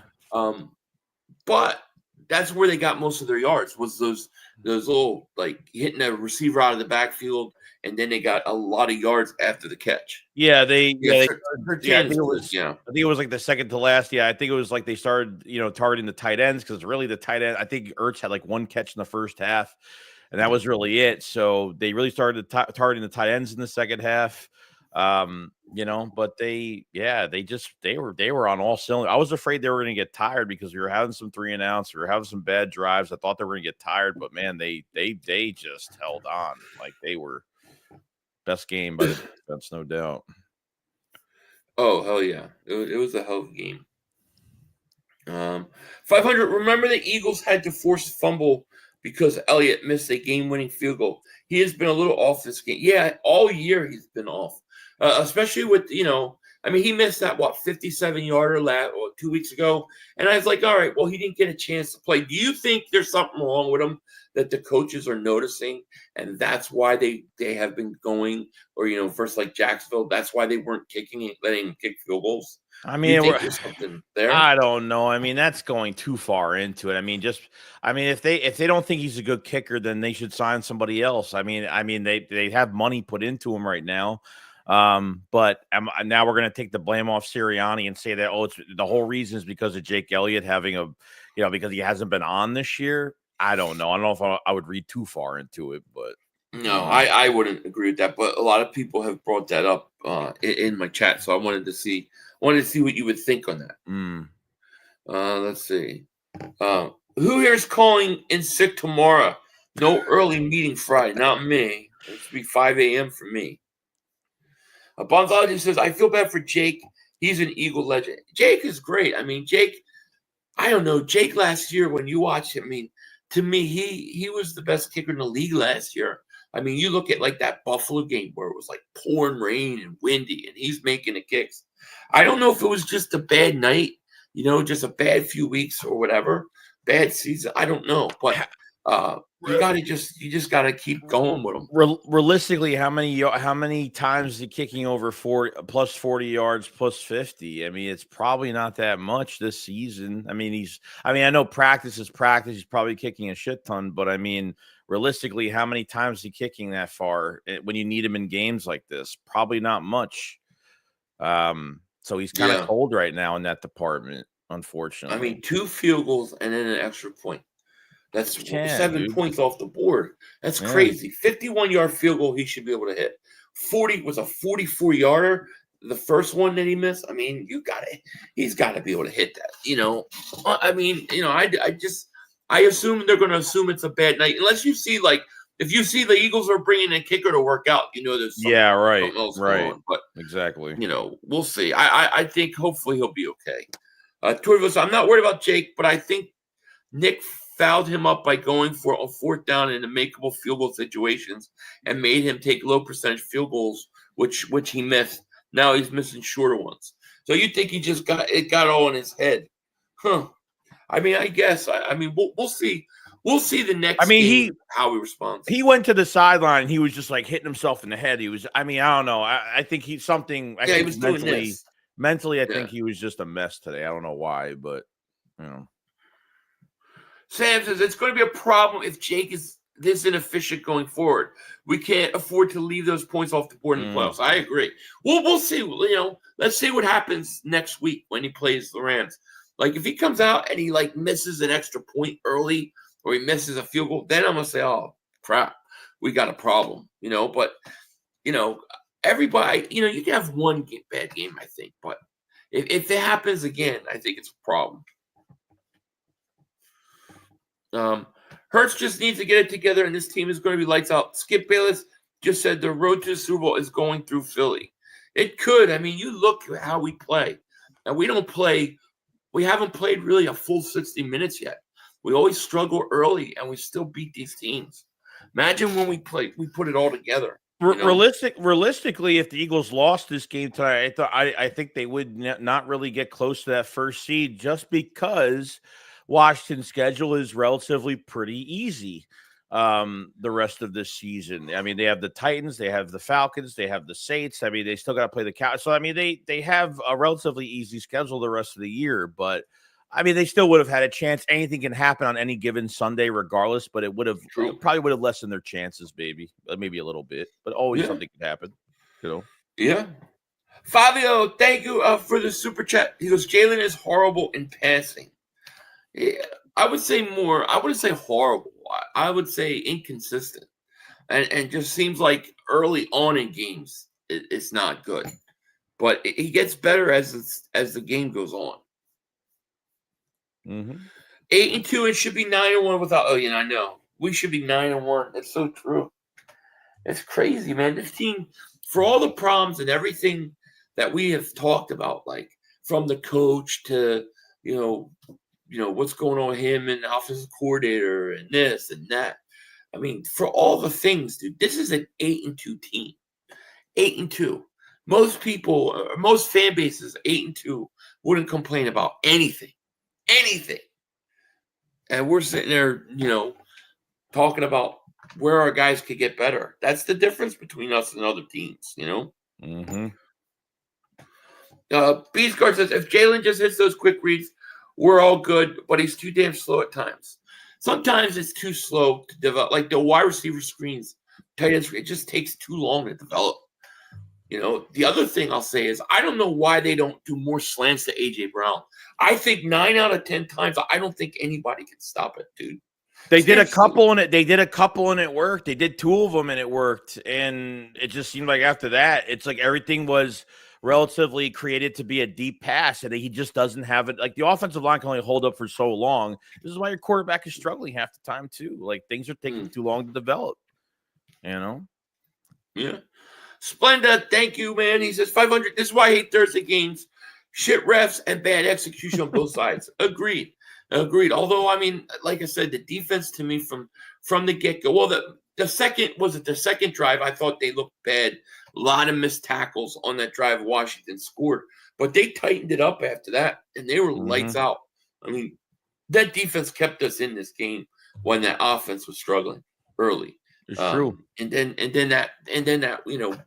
But that's where they got most of their yards was those little, like, hitting a receiver out of the backfield, and then they got a lot of yards after the catch. Yeah, I think it was like the second to last. Yeah, I think it was like they started, targeting the tight ends because really the tight end. I think Ertz had like one catch in the first half, and that was really it. So they really started targeting the tight ends in the second half. But they were on all cylinders. I was afraid they were going to get tired because we were having some 3-and-outs, we were having some bad drives. I thought they were going to get tired, but man, they just held on. Like they were best game by the defense, no doubt. Oh, hell yeah. It was a hell of a game. 500, remember the Eagles had to force a fumble because Elliott missed a game-winning field goal. He has been a little off this game. Yeah, all year he's been off. Especially with, he missed that, 57-yarder 2 weeks ago. And I was like, all right, well, he didn't get a chance to play. Do you think there's something wrong with him that the coaches are noticing? And that's why they have been going, or, first like Jacksonville, that's why they weren't letting him kick field goals? I mean, there's something there. I don't know. I mean, that's going too far into it. If they don't think he's a good kicker, then they should sign somebody else. They have money put into him right now. But now we're going to take the blame off Sirianni and say that, it's the whole reason is because of Jake Elliott having because he hasn't been on this year. I don't know. I don't know if I would read too far into it, but no, I wouldn't agree with that. But a lot of people have brought that up in my chat, so I wanted to see what you would think on that. Let's see. Who here is calling in sick tomorrow? No early meeting Friday. Not me. It should be 5 a.m. for me. Bonzology says, I feel bad for Jake. He's an Eagle legend. Jake is great. I mean, Jake, I don't know. Jake last year, when you watch him, I mean, to me, he was the best kicker in the league last year. I mean, you look at like that Buffalo game where it was like pouring rain and windy, and he's making the kicks. I don't know if it was just a bad night, just a bad few weeks or whatever, bad season. I don't know, but you just gotta keep going with him. Realistically, how many times is he kicking over 40 yards plus 50? I mean, it's probably not that much this season. I mean, I know practice is practice. He's probably kicking a shit ton, but I mean, realistically, how many times is he kicking that far when you need him in games like this? Probably not much. So he's kind of cold right now in that department, unfortunately. I mean, 2 field goals and then an extra point. That's 7 points off the board. That's crazy. 51-yard field goal he should be able to hit. 40 was a 44-yarder. The first one that he missed. I mean, he's got to be able to hit that. I mean, I assume they're going to assume it's a bad night unless you see if you see the Eagles are bringing a kicker to work out, there's something else going on. But exactly, we'll see. I think hopefully he'll be okay. I'm not worried about Jake, but I think Nick fouled him up by going for a 4th down in the makeable field goal situations and made him take low percentage field goals, which he missed. Now he's missing shorter ones. So you think he just got all in his head? Huh. I mean, I guess. I mean, we'll see. We'll see the next game how he responds. He went to the sideline. He was just like hitting himself in the head. He was, I mean, I don't know. I think he's something. He was mentally, I think he was just a mess today. I don't know why, but, Sam says it's going to be a problem if Jake is this inefficient going forward. We can't afford to leave those points off the board in the playoffs. I agree. We'll see. Let's see what happens next week when he plays the Rams. Like if he comes out and he misses an extra point early or he misses a field goal, then I'm gonna say, oh crap, we got a problem. But everybody, you can have one bad game, I think, but if it happens again, I think it's a problem. Hurts just needs to get it together, and this team is going to be lights out. Skip Bayless just said the road to the Super Bowl is going through Philly. It could. I mean, you look at how we play, and we haven't played really a full 60 minutes yet. We always struggle early, and we still beat these teams. Imagine when we put it all together. Realistically, if the Eagles lost this game tonight, I think they would not really get close to that first seed just because Washington's schedule is relatively pretty easy the rest of this season. I mean, they have the Titans, they have the Falcons, they have the Saints. I mean, they still got to play the Cowboys. So, I mean, they have a relatively easy schedule the rest of the year. But, I mean, they still would have had a chance. Anything can happen on any given Sunday regardless, but it probably would have lessened their chances, maybe a little bit. But always something can happen, Yeah. Fabio, thank you for the super chat. He goes, Jalen is horrible in passing. Yeah, I would say more. I wouldn't say horrible. I would say inconsistent, and just seems like early on in games it's not good, but he gets better as the game goes on. 8-2 and should be 9-1 without. Oh, I know we should be 9-1. That's so true. It's crazy, man. This team, for all the problems and everything that we have talked about, like from the coach to what's going on with him and the offensive coordinator and this and that. I mean, for all the things, dude, this is an 8-2 team. 8-2. Most people, most fan bases, 8-2 wouldn't complain about anything. And we're sitting there, talking about where our guys could get better. That's the difference between us and other teams, Beastguard says, if Jalen just hits those quick reads, we're all good, but he's too damn slow at times. Sometimes it's too slow to develop. Like the wide receiver screens, tight end screen, it just takes too long to develop. The other thing I'll say is I don't know why they don't do more slants to A.J. Brown. I think 9 out of 10 times, I don't think anybody can stop it, dude. They did a couple and it worked. They did 2 of them and it worked. And it just seemed like after that, it's like everything was relatively created to be a deep pass, and he just doesn't have it. Like the offensive line can only hold up for so long. This is why your quarterback is struggling half the time too. Like things are taking too long to develop. Yeah. Splenda, thank you, man. He says 500. This is why I hate Thursday games. Shit refs and bad execution on both sides. Agreed. Although, I mean, like I said, the defense to me from the get-go, well, the second drive, I thought they looked bad. A lot of missed tackles on that drive Washington scored. But they tightened it up after that, and they were lights out. I mean, that defense kept us in this game when that offense was struggling early. It's true. And then that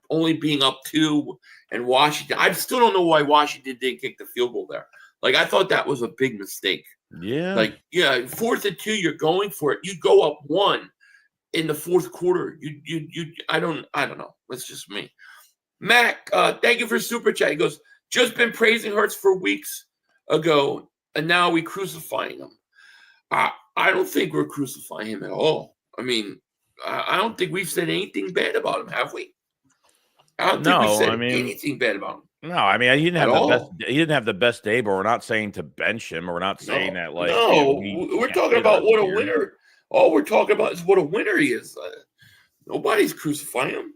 only being up 2 and Washington. I still don't know why Washington didn't kick the field goal there. Like, I thought that was a big mistake. Yeah. Like, 4th and 2, you're going for it. You go up 1 in the fourth quarter. I don't know. That's just me. Mac, thank you for super chat. He goes, just been praising Hurts for weeks ago, and now we crucifying him. I don't think we're crucifying him at all. I mean, I don't think we've said anything bad about him, have we? I don't think we said anything bad about him. No, I mean, he didn't have the best day, but we're not saying to bench him, or we're not saying that like. No, we're talking about what a winner. All we're talking about is what a winner he is. Nobody's crucifying him.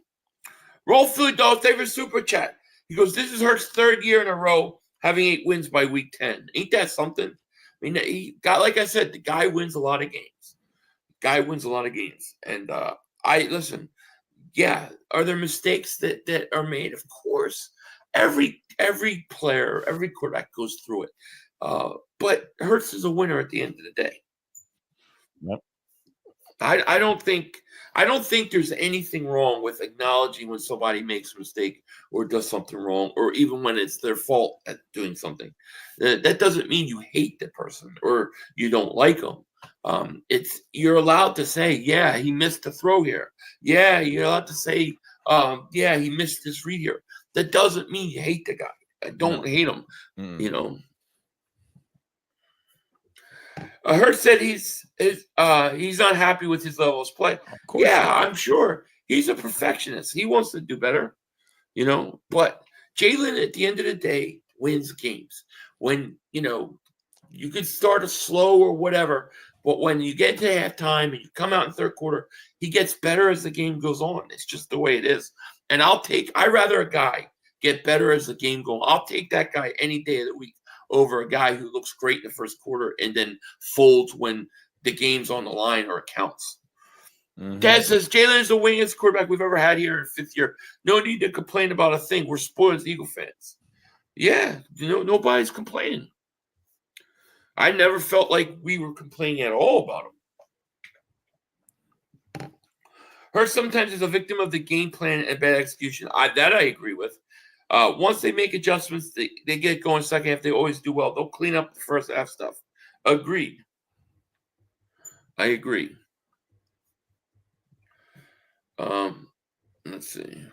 Roll Philly Dogs, favorite super chat. He goes, this is Hurts' 3rd year in a row having 8 wins by week 10. Ain't that something? I mean, like I said, the guy wins a lot of games. And listen, yeah, are there mistakes that are made? Of course. Every player, every quarterback goes through it. But Hurts is a winner at the end of the day. Yep. I don't think there's anything wrong with acknowledging when somebody makes a mistake or does something wrong, or even when it's their fault at doing something. That doesn't mean you hate the person or you don't like them. You're allowed to say, yeah, he missed the throw here. Yeah, you're allowed to say, yeah, he missed this read here. That doesn't mean you hate the guy. I don't hate him, Hurts said he's not happy with his level of play. Yeah, I'm sure. He's a perfectionist. He wants to do better, But Jalen, at the end of the day, wins games. When, you could start a slow or whatever, but when you get to halftime and you come out in third quarter, he gets better as the game goes on. It's just the way it is. And I'd rather a guy get better as the game goes on. I'll take that guy any day of the week over a guy who looks great in the first quarter and then folds when the game's on the line or it counts. Dad says, Jalen is the winningest quarterback we've ever had here in 5th year. No need to complain about a thing. We're spoiled as Eagle fans. Yeah, nobody's complaining. I never felt like we were complaining at all about him. Hurts sometimes is a victim of the game plan and bad execution. I agree with. Once they make adjustments, they get going second half. They always do well. They'll clean up the first half stuff. Agreed. I agree. Let's see.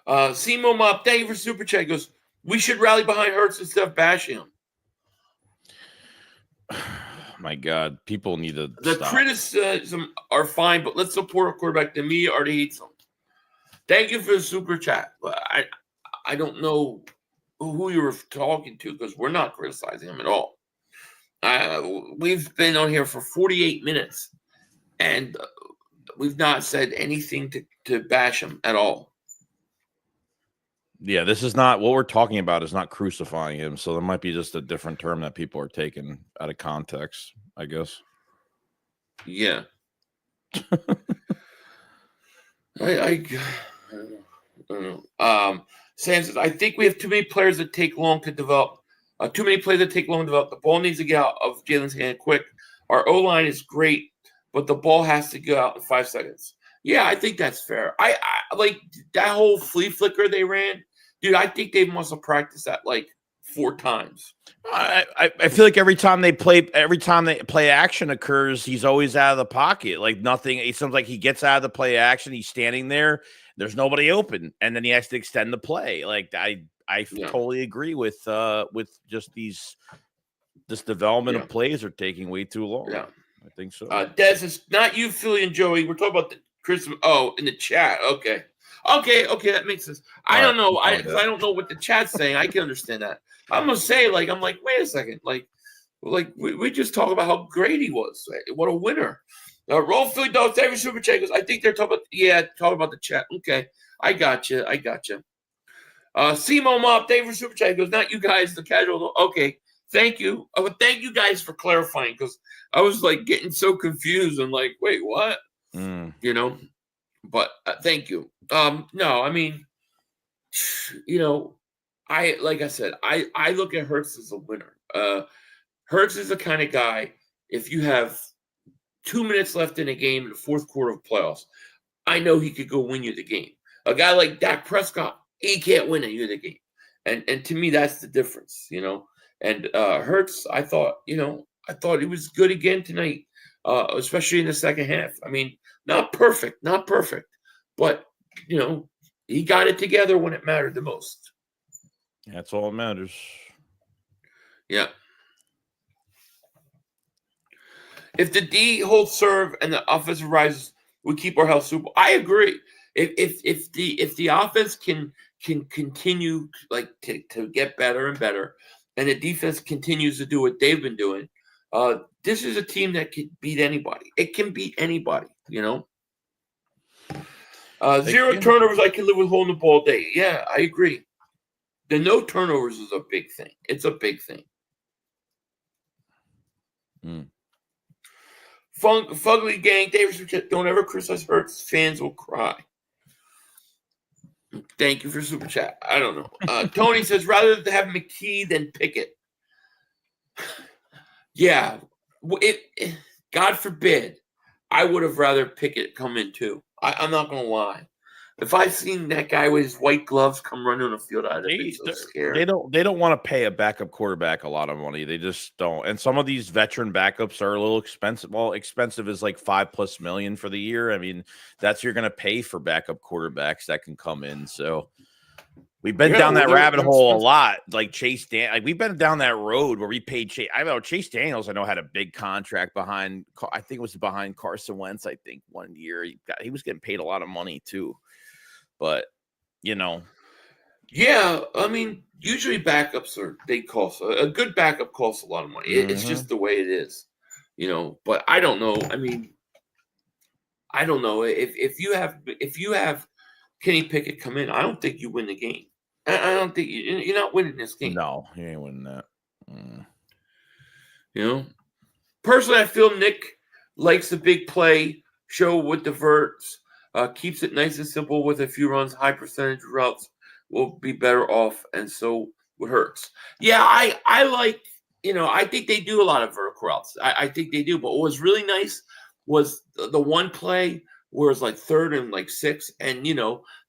Simo Mop, thank you for super chat. He goes, we should rally behind Hurts instead of bashing him. My God, people need to stop. Criticism are fine, but let's support a quarterback. The media already hates him. Thank you for the super chat. I don't know who you were talking to because we're not criticizing him at all. We've been on here for 48 minutes, and we've not said anything to bash him at all. Yeah, this is not what we're talking about. Is not crucifying him. So there might be just a different term that people are taking out of context, I guess. Yeah. I don't know. Sam says, I think we have too many players that take long to develop. The ball needs to get out of Jalen's hand quick. Our O-line is great, but the ball has to go out in 5 seconds. Yeah, I think that's fair. I like that whole flea flicker they ran. Dude, I think they must have practiced that like 4 times. I feel like every time play action occurs, he's always out of the pocket. Like nothing. It seems like he gets out of the play action. He's standing there. There's nobody open, and then he has to extend the play. Like I totally agree with just this development of plays are taking way too long. Yeah, I think so. Des, it's not you, Philly and Joey. We're talking about the Christmas. Oh, in the chat. Okay, that makes sense. I don't know. I don't know what the chat's saying. I can understand that. I'm gonna say, wait a second, we just talk about how great he was. What a winner. Roll Philly Dogs, every super chat goes, I think they're talking about the chat. Okay, I got you. Simo Mop, thank you for super chat. He goes, not you guys, the casual. Okay, thank you. Thank you guys for clarifying, because I was like getting so confused and like, wait, what? You know, but thank you. No, I mean, you know, like I said, I look at Hurts as a winner. Hurts is the kind of guy, if you have 2 minutes left in a game in the fourth quarter of playoffs, I know he could go win you the game. A guy like Dak Prescott, he can't win you the game. And to me, that's the difference, you know. And Hurts, I thought he was good again tonight, especially in the second half. I mean, not perfect, but, you know, he got it together when it mattered the most. That's all that matters. Yeah. If the D holds serve and the offense rises, we keep our health super. I agree. If the offense can continue like to get better and better, and the defense continues to do what they've been doing, this is a team that can beat anybody. It can beat anybody, you know. Zero turnovers, I can live with holding the ball day. Yeah, I agree. The no turnovers is a big thing. It's a big thing. Fugly gang, David, don't ever criticize Hurts. Fans will cry. Thank you for super chat. I don't know. Tony says, rather than have McKee than Pickett. Yeah. God forbid, I would have rather Pickett come in too. I'm not going to lie. If I've seen that guy with his white gloves come running on the field, I'd have been so scared. They don't want to pay a backup quarterback a lot of money. They just don't. And some of these veteran backups are a little expensive. Well, expensive is like $5+ million for the year. I mean, that's you're going to pay for backup quarterbacks that can come in. So we've been down that rabbit hole a lot. Like we've been down that road where we paid Chase. I know Chase Daniels, had a big contract behind. I think it was behind Carson Wentz. I think 1 year he was getting paid a lot of money too. But, you know. Yeah, I mean, usually backups they cost a good backup costs a lot of money. It's just the way it is, you know. But I don't know. I mean, I don't know if you have Kenny Pickett come in. I don't think you win the game. I don't think you're not winning this game. No, you ain't winning that. You know, personally, I feel Nick likes the big play show with the verts. Keeps it nice and simple with a few runs, high percentage routes will be better off, and so it hurts. Yeah, I like, I think they do a lot of vertical routes. I think they do, but what was really nice was the one play where it's like 3rd and like 6, and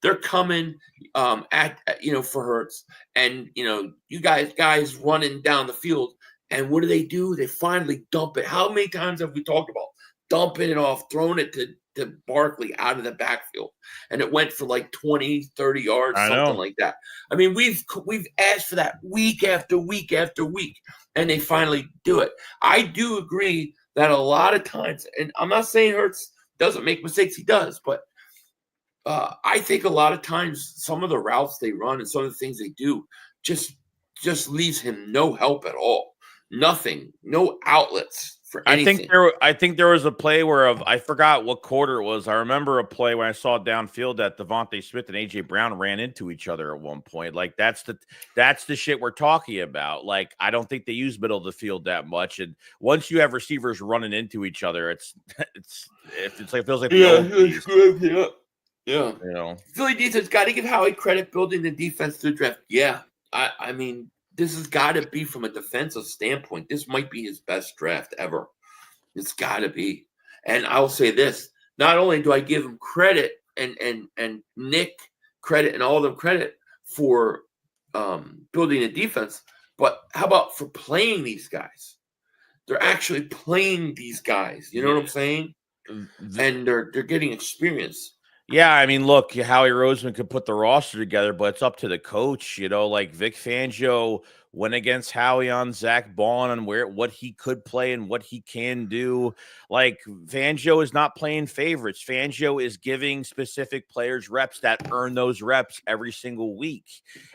they're coming for Hurts, and you guys running down the field, and what do? They finally dump it. How many times have we talked about dumping it off, throwing it to Barkley out of the backfield, and it went for like 20, 30 yards, something like that. I mean, we've asked for that week after week after week, and they finally do it. I do agree that a lot of times, and I'm not saying Hurts doesn't make mistakes, he does, but I think a lot of times some of the routes they run and some of the things they do just leaves him no help at all. Nothing, no outlets. I think there was a play where I forgot what quarter it was. I remember a play when I saw downfield that Devontae Smith and AJ Brown ran into each other at one point. Like that's the shit we're talking about. Like I don't think they use middle of the field that much. And once you have receivers running into each other, it feels like the old days. Philly defense got to give Howie credit building the defense through draft. Yeah, I mean. This has got to be from a defensive standpoint. This might be his best draft ever. It's got to be. And I'll say this. Not only do I give him credit and Nick credit and all of them credit for building a defense, but how about for playing these guys? They're actually playing these guys. You know what I'm saying? And they're getting experience. Yeah, I mean, look, Howie Roseman could put the roster together, but it's up to the coach. Like Vic Fangio went against Howie on Zach Bond and what he could play and what he can do. Like Fangio is not playing favorites. Fangio is giving specific players reps that earn those reps every single week,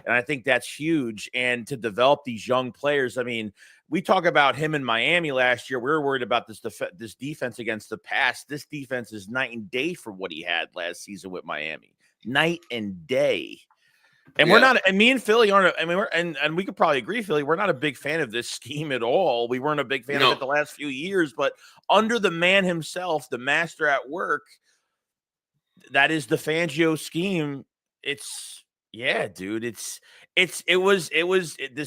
and I think that's huge. And to develop these young players, I mean. We talk about him in Miami last year. We were worried about this defense against the pass. This defense is night and day from what he had last season with Miami. Night and day. And we're not, and me and Philly aren't, I mean, and we could probably agree, Philly, we're not a big fan of this scheme at all. We weren't a big fan of it the last few years, but under the man himself, the master at work, that is the Fangio scheme. Dude, this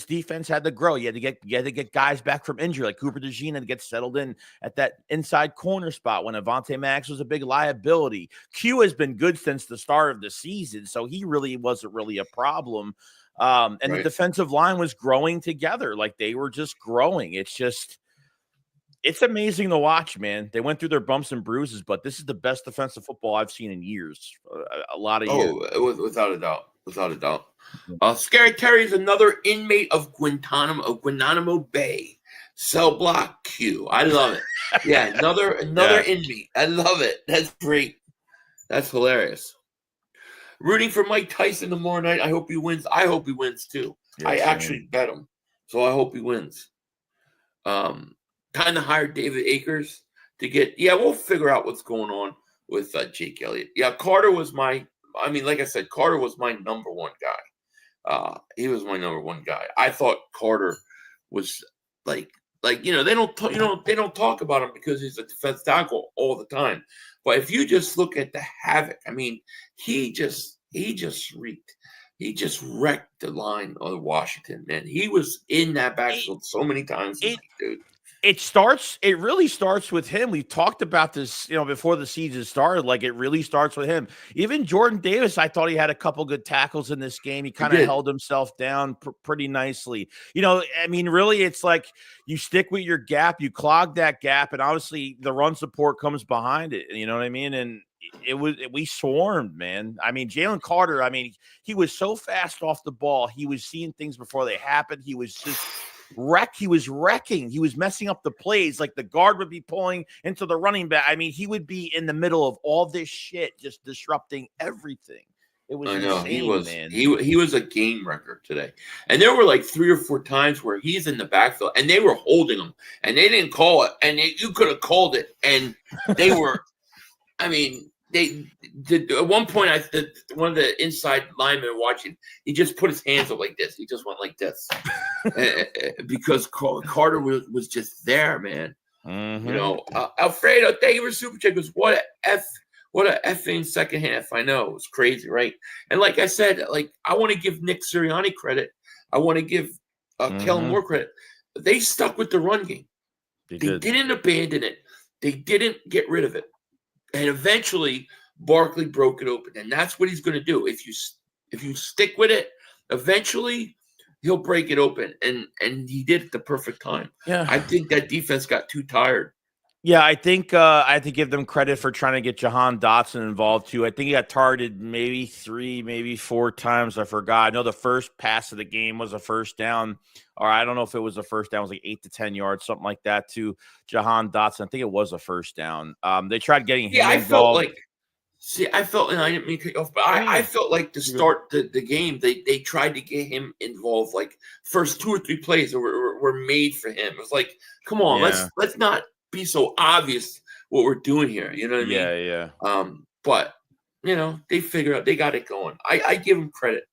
defense had to grow. You had to get guys back from injury, like Cooper DeJean had to get settled in at that inside corner spot when Avonte Maddox was a big liability. Q has been good since the start of the season, so he really wasn't really a problem. The defensive line was growing together, like they were just growing. It's amazing to watch, man. They went through their bumps and bruises, but this is the best defensive football I've seen in years. A lot of years. Without a doubt. Without a doubt. Scary Terry is another inmate of Guantanamo Bay. Cell block Q. I love it. Yeah, another inmate. I love it. That's great. That's hilarious. Rooting for Mike Tyson tomorrow night. I hope he wins. I hope he wins too. Yes, I actually bet him. So I hope he wins. Kind of hired David Akers to get. Yeah, we'll figure out what's going on with Jake Elliott. Yeah, Carter was like I said, Carter was my number one guy. He was my number one guy. I thought Carter was like they don't talk about him because he's a defense tackle all the time. But if you just look at the havoc, I mean, he just wreaked. He just wrecked the line of Washington, man. He was in that backfield so many times, dude. It really starts with him. We've talked about this, before the season started. Like, it really starts with him. Even Jordan Davis, I thought he had a couple good tackles in this game. He kind of held himself down pretty nicely. I mean, really, it's like you stick with your gap, you clog that gap, and obviously the run support comes behind it. You know what I mean? And we swarmed, man. I mean, Jaylen Carter, he was so fast off the ball. He was seeing things before they happened. He was just he was wrecking. He was messing up the plays. Like, the guard would be pulling into the running back. I mean, he would be in the middle of all this shit, just disrupting everything. It was insane, man. He was a game wrecker today. And there were like 3 or 4 times where he's in the backfield and they were holding him and they didn't call it. And you could have called it. And they were, they did at one point. One of the inside linemen watching, he just put his hands up like this. He just went like this because Carter was just there, man. Mm-hmm. Alfredo, thank you for super chat. Goes, what a effing second half. I know, it was crazy, right? And like I said, I want to give Nick Sirianni credit. I want to give Kellen Moore credit. They stuck with the run game. They didn't abandon it. They didn't get rid of it. And eventually, Barkley broke it open, and that's what he's going to do. If you stick with it, eventually he'll break it open, and he did at the perfect time. Yeah, I think that defense got too tired. Yeah, I think I have to give them credit for trying to get Jahan Dotson involved too. I think he got targeted maybe 3, maybe 4 times. I forgot. I know the first pass of the game was a first down, or I don't know if it was a first down. It was like 8 to 10 yards, something like that, to Jahan Dotson. I think it was a first down. They tried getting him involved. I felt, and I didn't mean to cut off, but I felt like to start the game, they tried to get him involved. Like, first 2 or 3 plays were made for him. It was like, come on, let's not be so obvious what we're doing here. You know what I mean? Yeah. But they figured out, they got it going. I give them credit.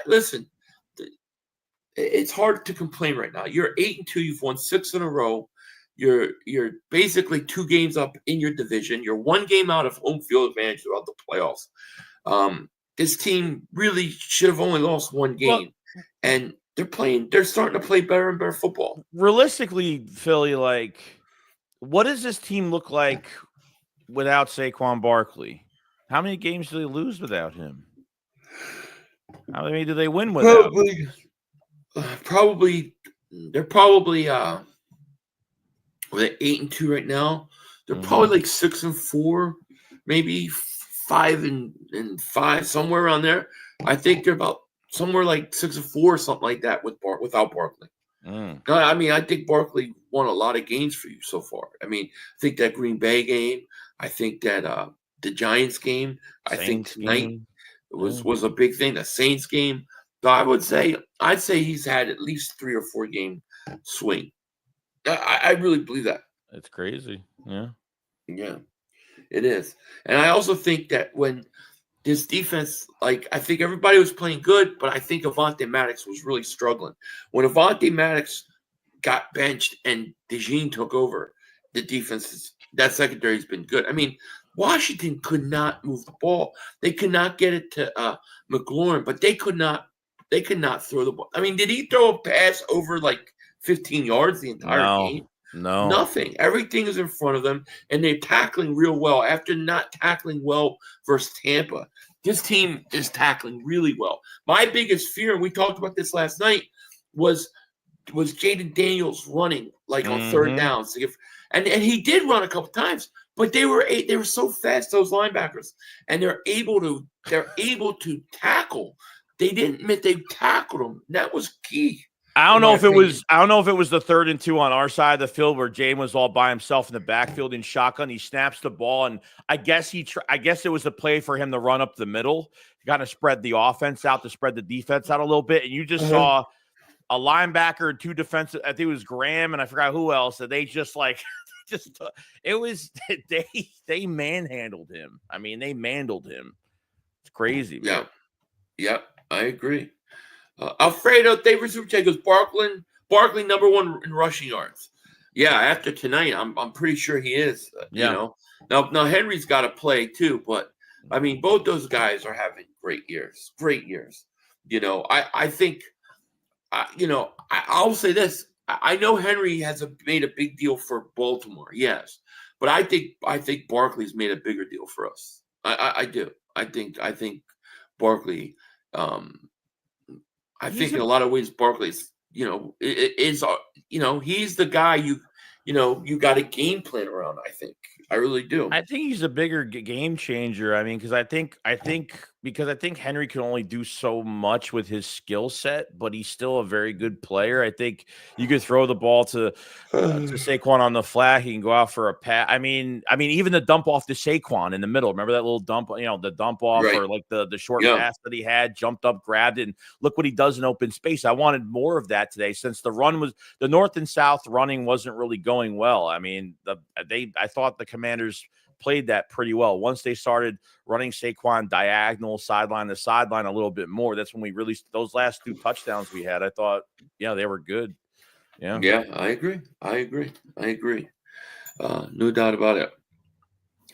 Listen, it's hard to complain right now. You're 8-2. You've won 6 in a row. You're basically 2 games up in your division. You're 1 game out of home field advantage throughout the playoffs. This team really should have only lost 1 game, and they're starting to play better and better football. Realistically, Philly, what does this team look like without Saquon Barkley? How many games do they lose without him? How many do they win without him? They're probably they're 8-2 right now. They're probably like 6-4, maybe 5-5, somewhere around there. I think they're about somewhere like 6-4 or something like that without Barkley. I think Barkley won a lot of games for you so far. I think that Green Bay game. I think that the Giants game. Saints tonight was a big thing. The Saints game. So I'd say he's had at least 3 or 4 game swing. I really believe that. It's crazy. Yeah. Yeah, it is. And I also think that when this defense, like, I think everybody was playing good, but I think Avonte Maddox was really struggling. When Avonte Maddox got benched and DeJean took over, the defense, that secondary has been good. I mean, Washington could not move the ball. They could not get it to McLaurin, but they could not throw the ball. I mean, did he throw a pass over like 15 yards the entire game? No. Nothing. Everything is in front of them, and they're tackling real well. After not tackling well versus Tampa, this team is tackling really well. My biggest fear, and we talked about this last night, was Jaden Daniels running like on third downs. And he did run a couple times, but they were so fast, those linebackers, and they're able to tackle. They tackled him. That was key. I don't know if it was the 3rd and 2 on our side of the field where Jane was all by himself in the backfield in shotgun. He snaps the ball, and I guess it was a play for him to run up the middle, kind of spread the offense out, to spread the defense out a little bit. And you just saw a linebacker and 2 defensive. I think it was Graham and I forgot who else. And they just they manhandled him. I mean, they manhandled him. It's crazy. Man. Yeah, I agree. Alfredo Davis Super Chat goes, Barkley #1 in rushing yards. Yeah, after tonight, I'm pretty sure he is. You know, now Henry's got to play too, but I mean, both those guys are having great years. You know, I think, I'll say this. I know Henry has made a big deal for Baltimore, yes, but I think Barkley's made a bigger deal for us. I do. I think Barkley. I think in a lot of ways, Barkley's, is he's the guy you got a game plan around. I really do. I think he's a bigger game changer. I mean, because I think Henry can only do so much with his skill set, but he's still a very good player. I think you could throw the ball to Saquon on the flat. He can go out for a pass. I mean, even the dump off to Saquon in the middle. Remember that little dump? The dump off, right, or like the short pass that he had, jumped up, grabbed it, and look what he does in open space. I wanted more of that today, since the north and south running wasn't really going well. I mean, I thought the Commanders played that pretty well. Once they started running Saquon diagonal, sideline to sideline a little bit more, that's when we really, those last 2 touchdowns we had, I thought, they were good. Yeah, I agree. No doubt about it.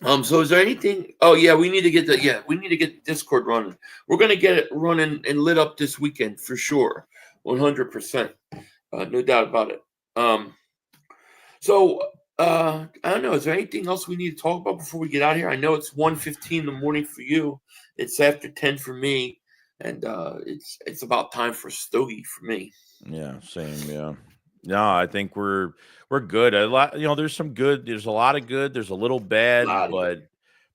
So is there anything? Oh yeah, we need to get Discord running. We're gonna get it running and lit up this weekend for sure, 100%. No doubt about it. So I don't know. Is there anything else we need to talk about before we get out of here? I know it's 1:15 in the morning for you. It's after 10 for me, and it's about time for stogie for me. Yeah, same. Yeah. No, I think we're good. A lot, there's some good. There's a lot of good. There's a little bad,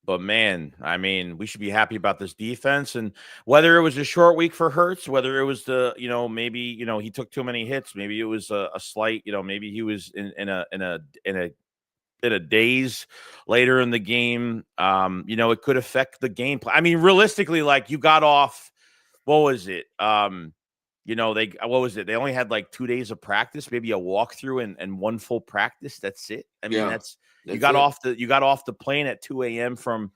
but man, I mean, we should be happy about this defense. And whether it was a short week for Hurts, whether it was maybe he took too many hits, maybe it was a slight, maybe he was in a daze later in the game. It could affect the game plan. I mean, realistically, like, you got off. What was it? What was it? They only had like 2 days of practice, maybe a walkthrough and 1 full practice. That's it. I mean, you got off the plane at 2 a.m. from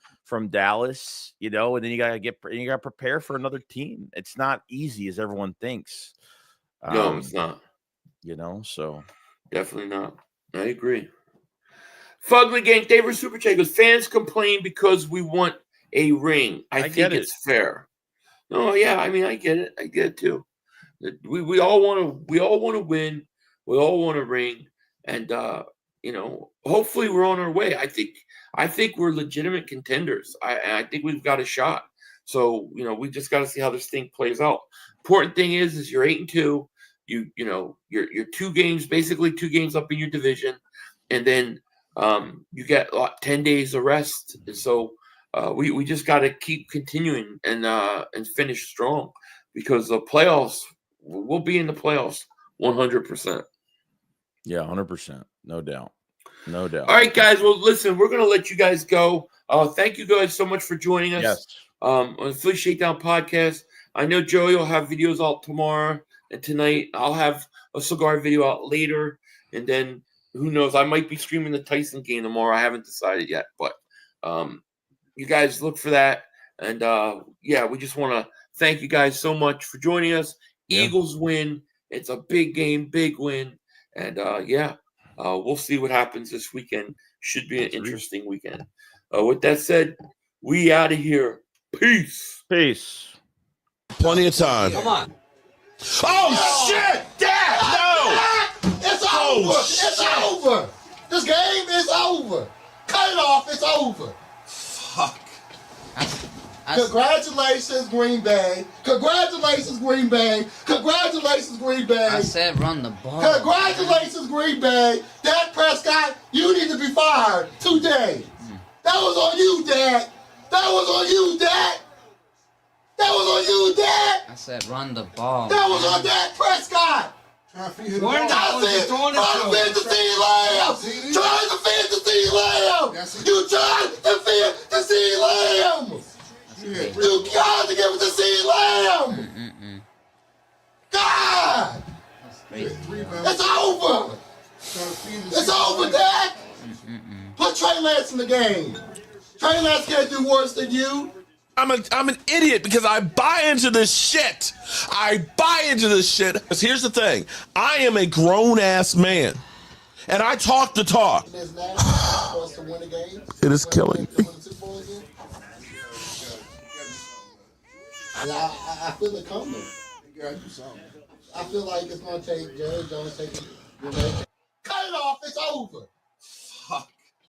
Dallas, and then you gotta prepare for another team. It's not easy as everyone thinks. No, it's not. So definitely not. I agree. Fugly Gang, David Super Chat goes, fans complain because we want a ring. I think it's fair. No, yeah, I mean, I get it. I get it too. We all want to win. We all want a ring, and hopefully we're on our way. I think we're legitimate contenders. I think we've got a shot. So we just got to see how this thing plays out. Important thing is you're 8-2. You're 2 games, basically 2 games up in your division, and then you get 10 days of rest. And so we just got to keep continuing and finish strong, because the playoffs. We'll be in the playoffs 100%. Yeah, 100%. No doubt. All right, guys. Well, listen, we're going to let you guys go. Thank you guys so much for joining us. Yes. On the Philly Shakedown podcast. I know Joey will have videos out tomorrow and tonight. I'll have a cigar video out later. And then who knows? I might be streaming the Tyson game tomorrow. I haven't decided yet. But you guys look for that. And yeah, we just want to thank you guys so much for joining us. Yeah. Eagles win. It's a big game, big win. And yeah, we'll see what happens this weekend. Should be an interesting weekend. With that said, we out of here. Peace. Peace. Plenty of time. Come on. Oh, shit! Dad! No! It's Oh, over. shit. It's over. This game is over. Cut it off. It's over. Fuck. Congratulations, Green Bay. Congratulations, Green Bay. Congratulations, Green Bay. I said run the ball. Congratulations, Green Bay. Dak Prescott, you need to be fired today. That was on you, Dak. That was on you, Dak. That was on you, Dak. I said run the ball. That was on Dak Prescott. That's it. Trying to defend the CeeDee Lamb. Trying to defend the CeeDee Lamb. You trying to defend the CeeDee Lamb. You got to give it to CeeDee Lamb. God. It's over. It's over, Dak. Put Trey Lance in the game. Trey Lance can't do worse than you. I'm an idiot because I buy into this shit. I buy into this shit. Because here's the thing. I am a grown-ass man. And I talk the talk. It is killing me. I feel it coming. I feel like it's going to take Jerry Jones taking. Cut it off. It's over.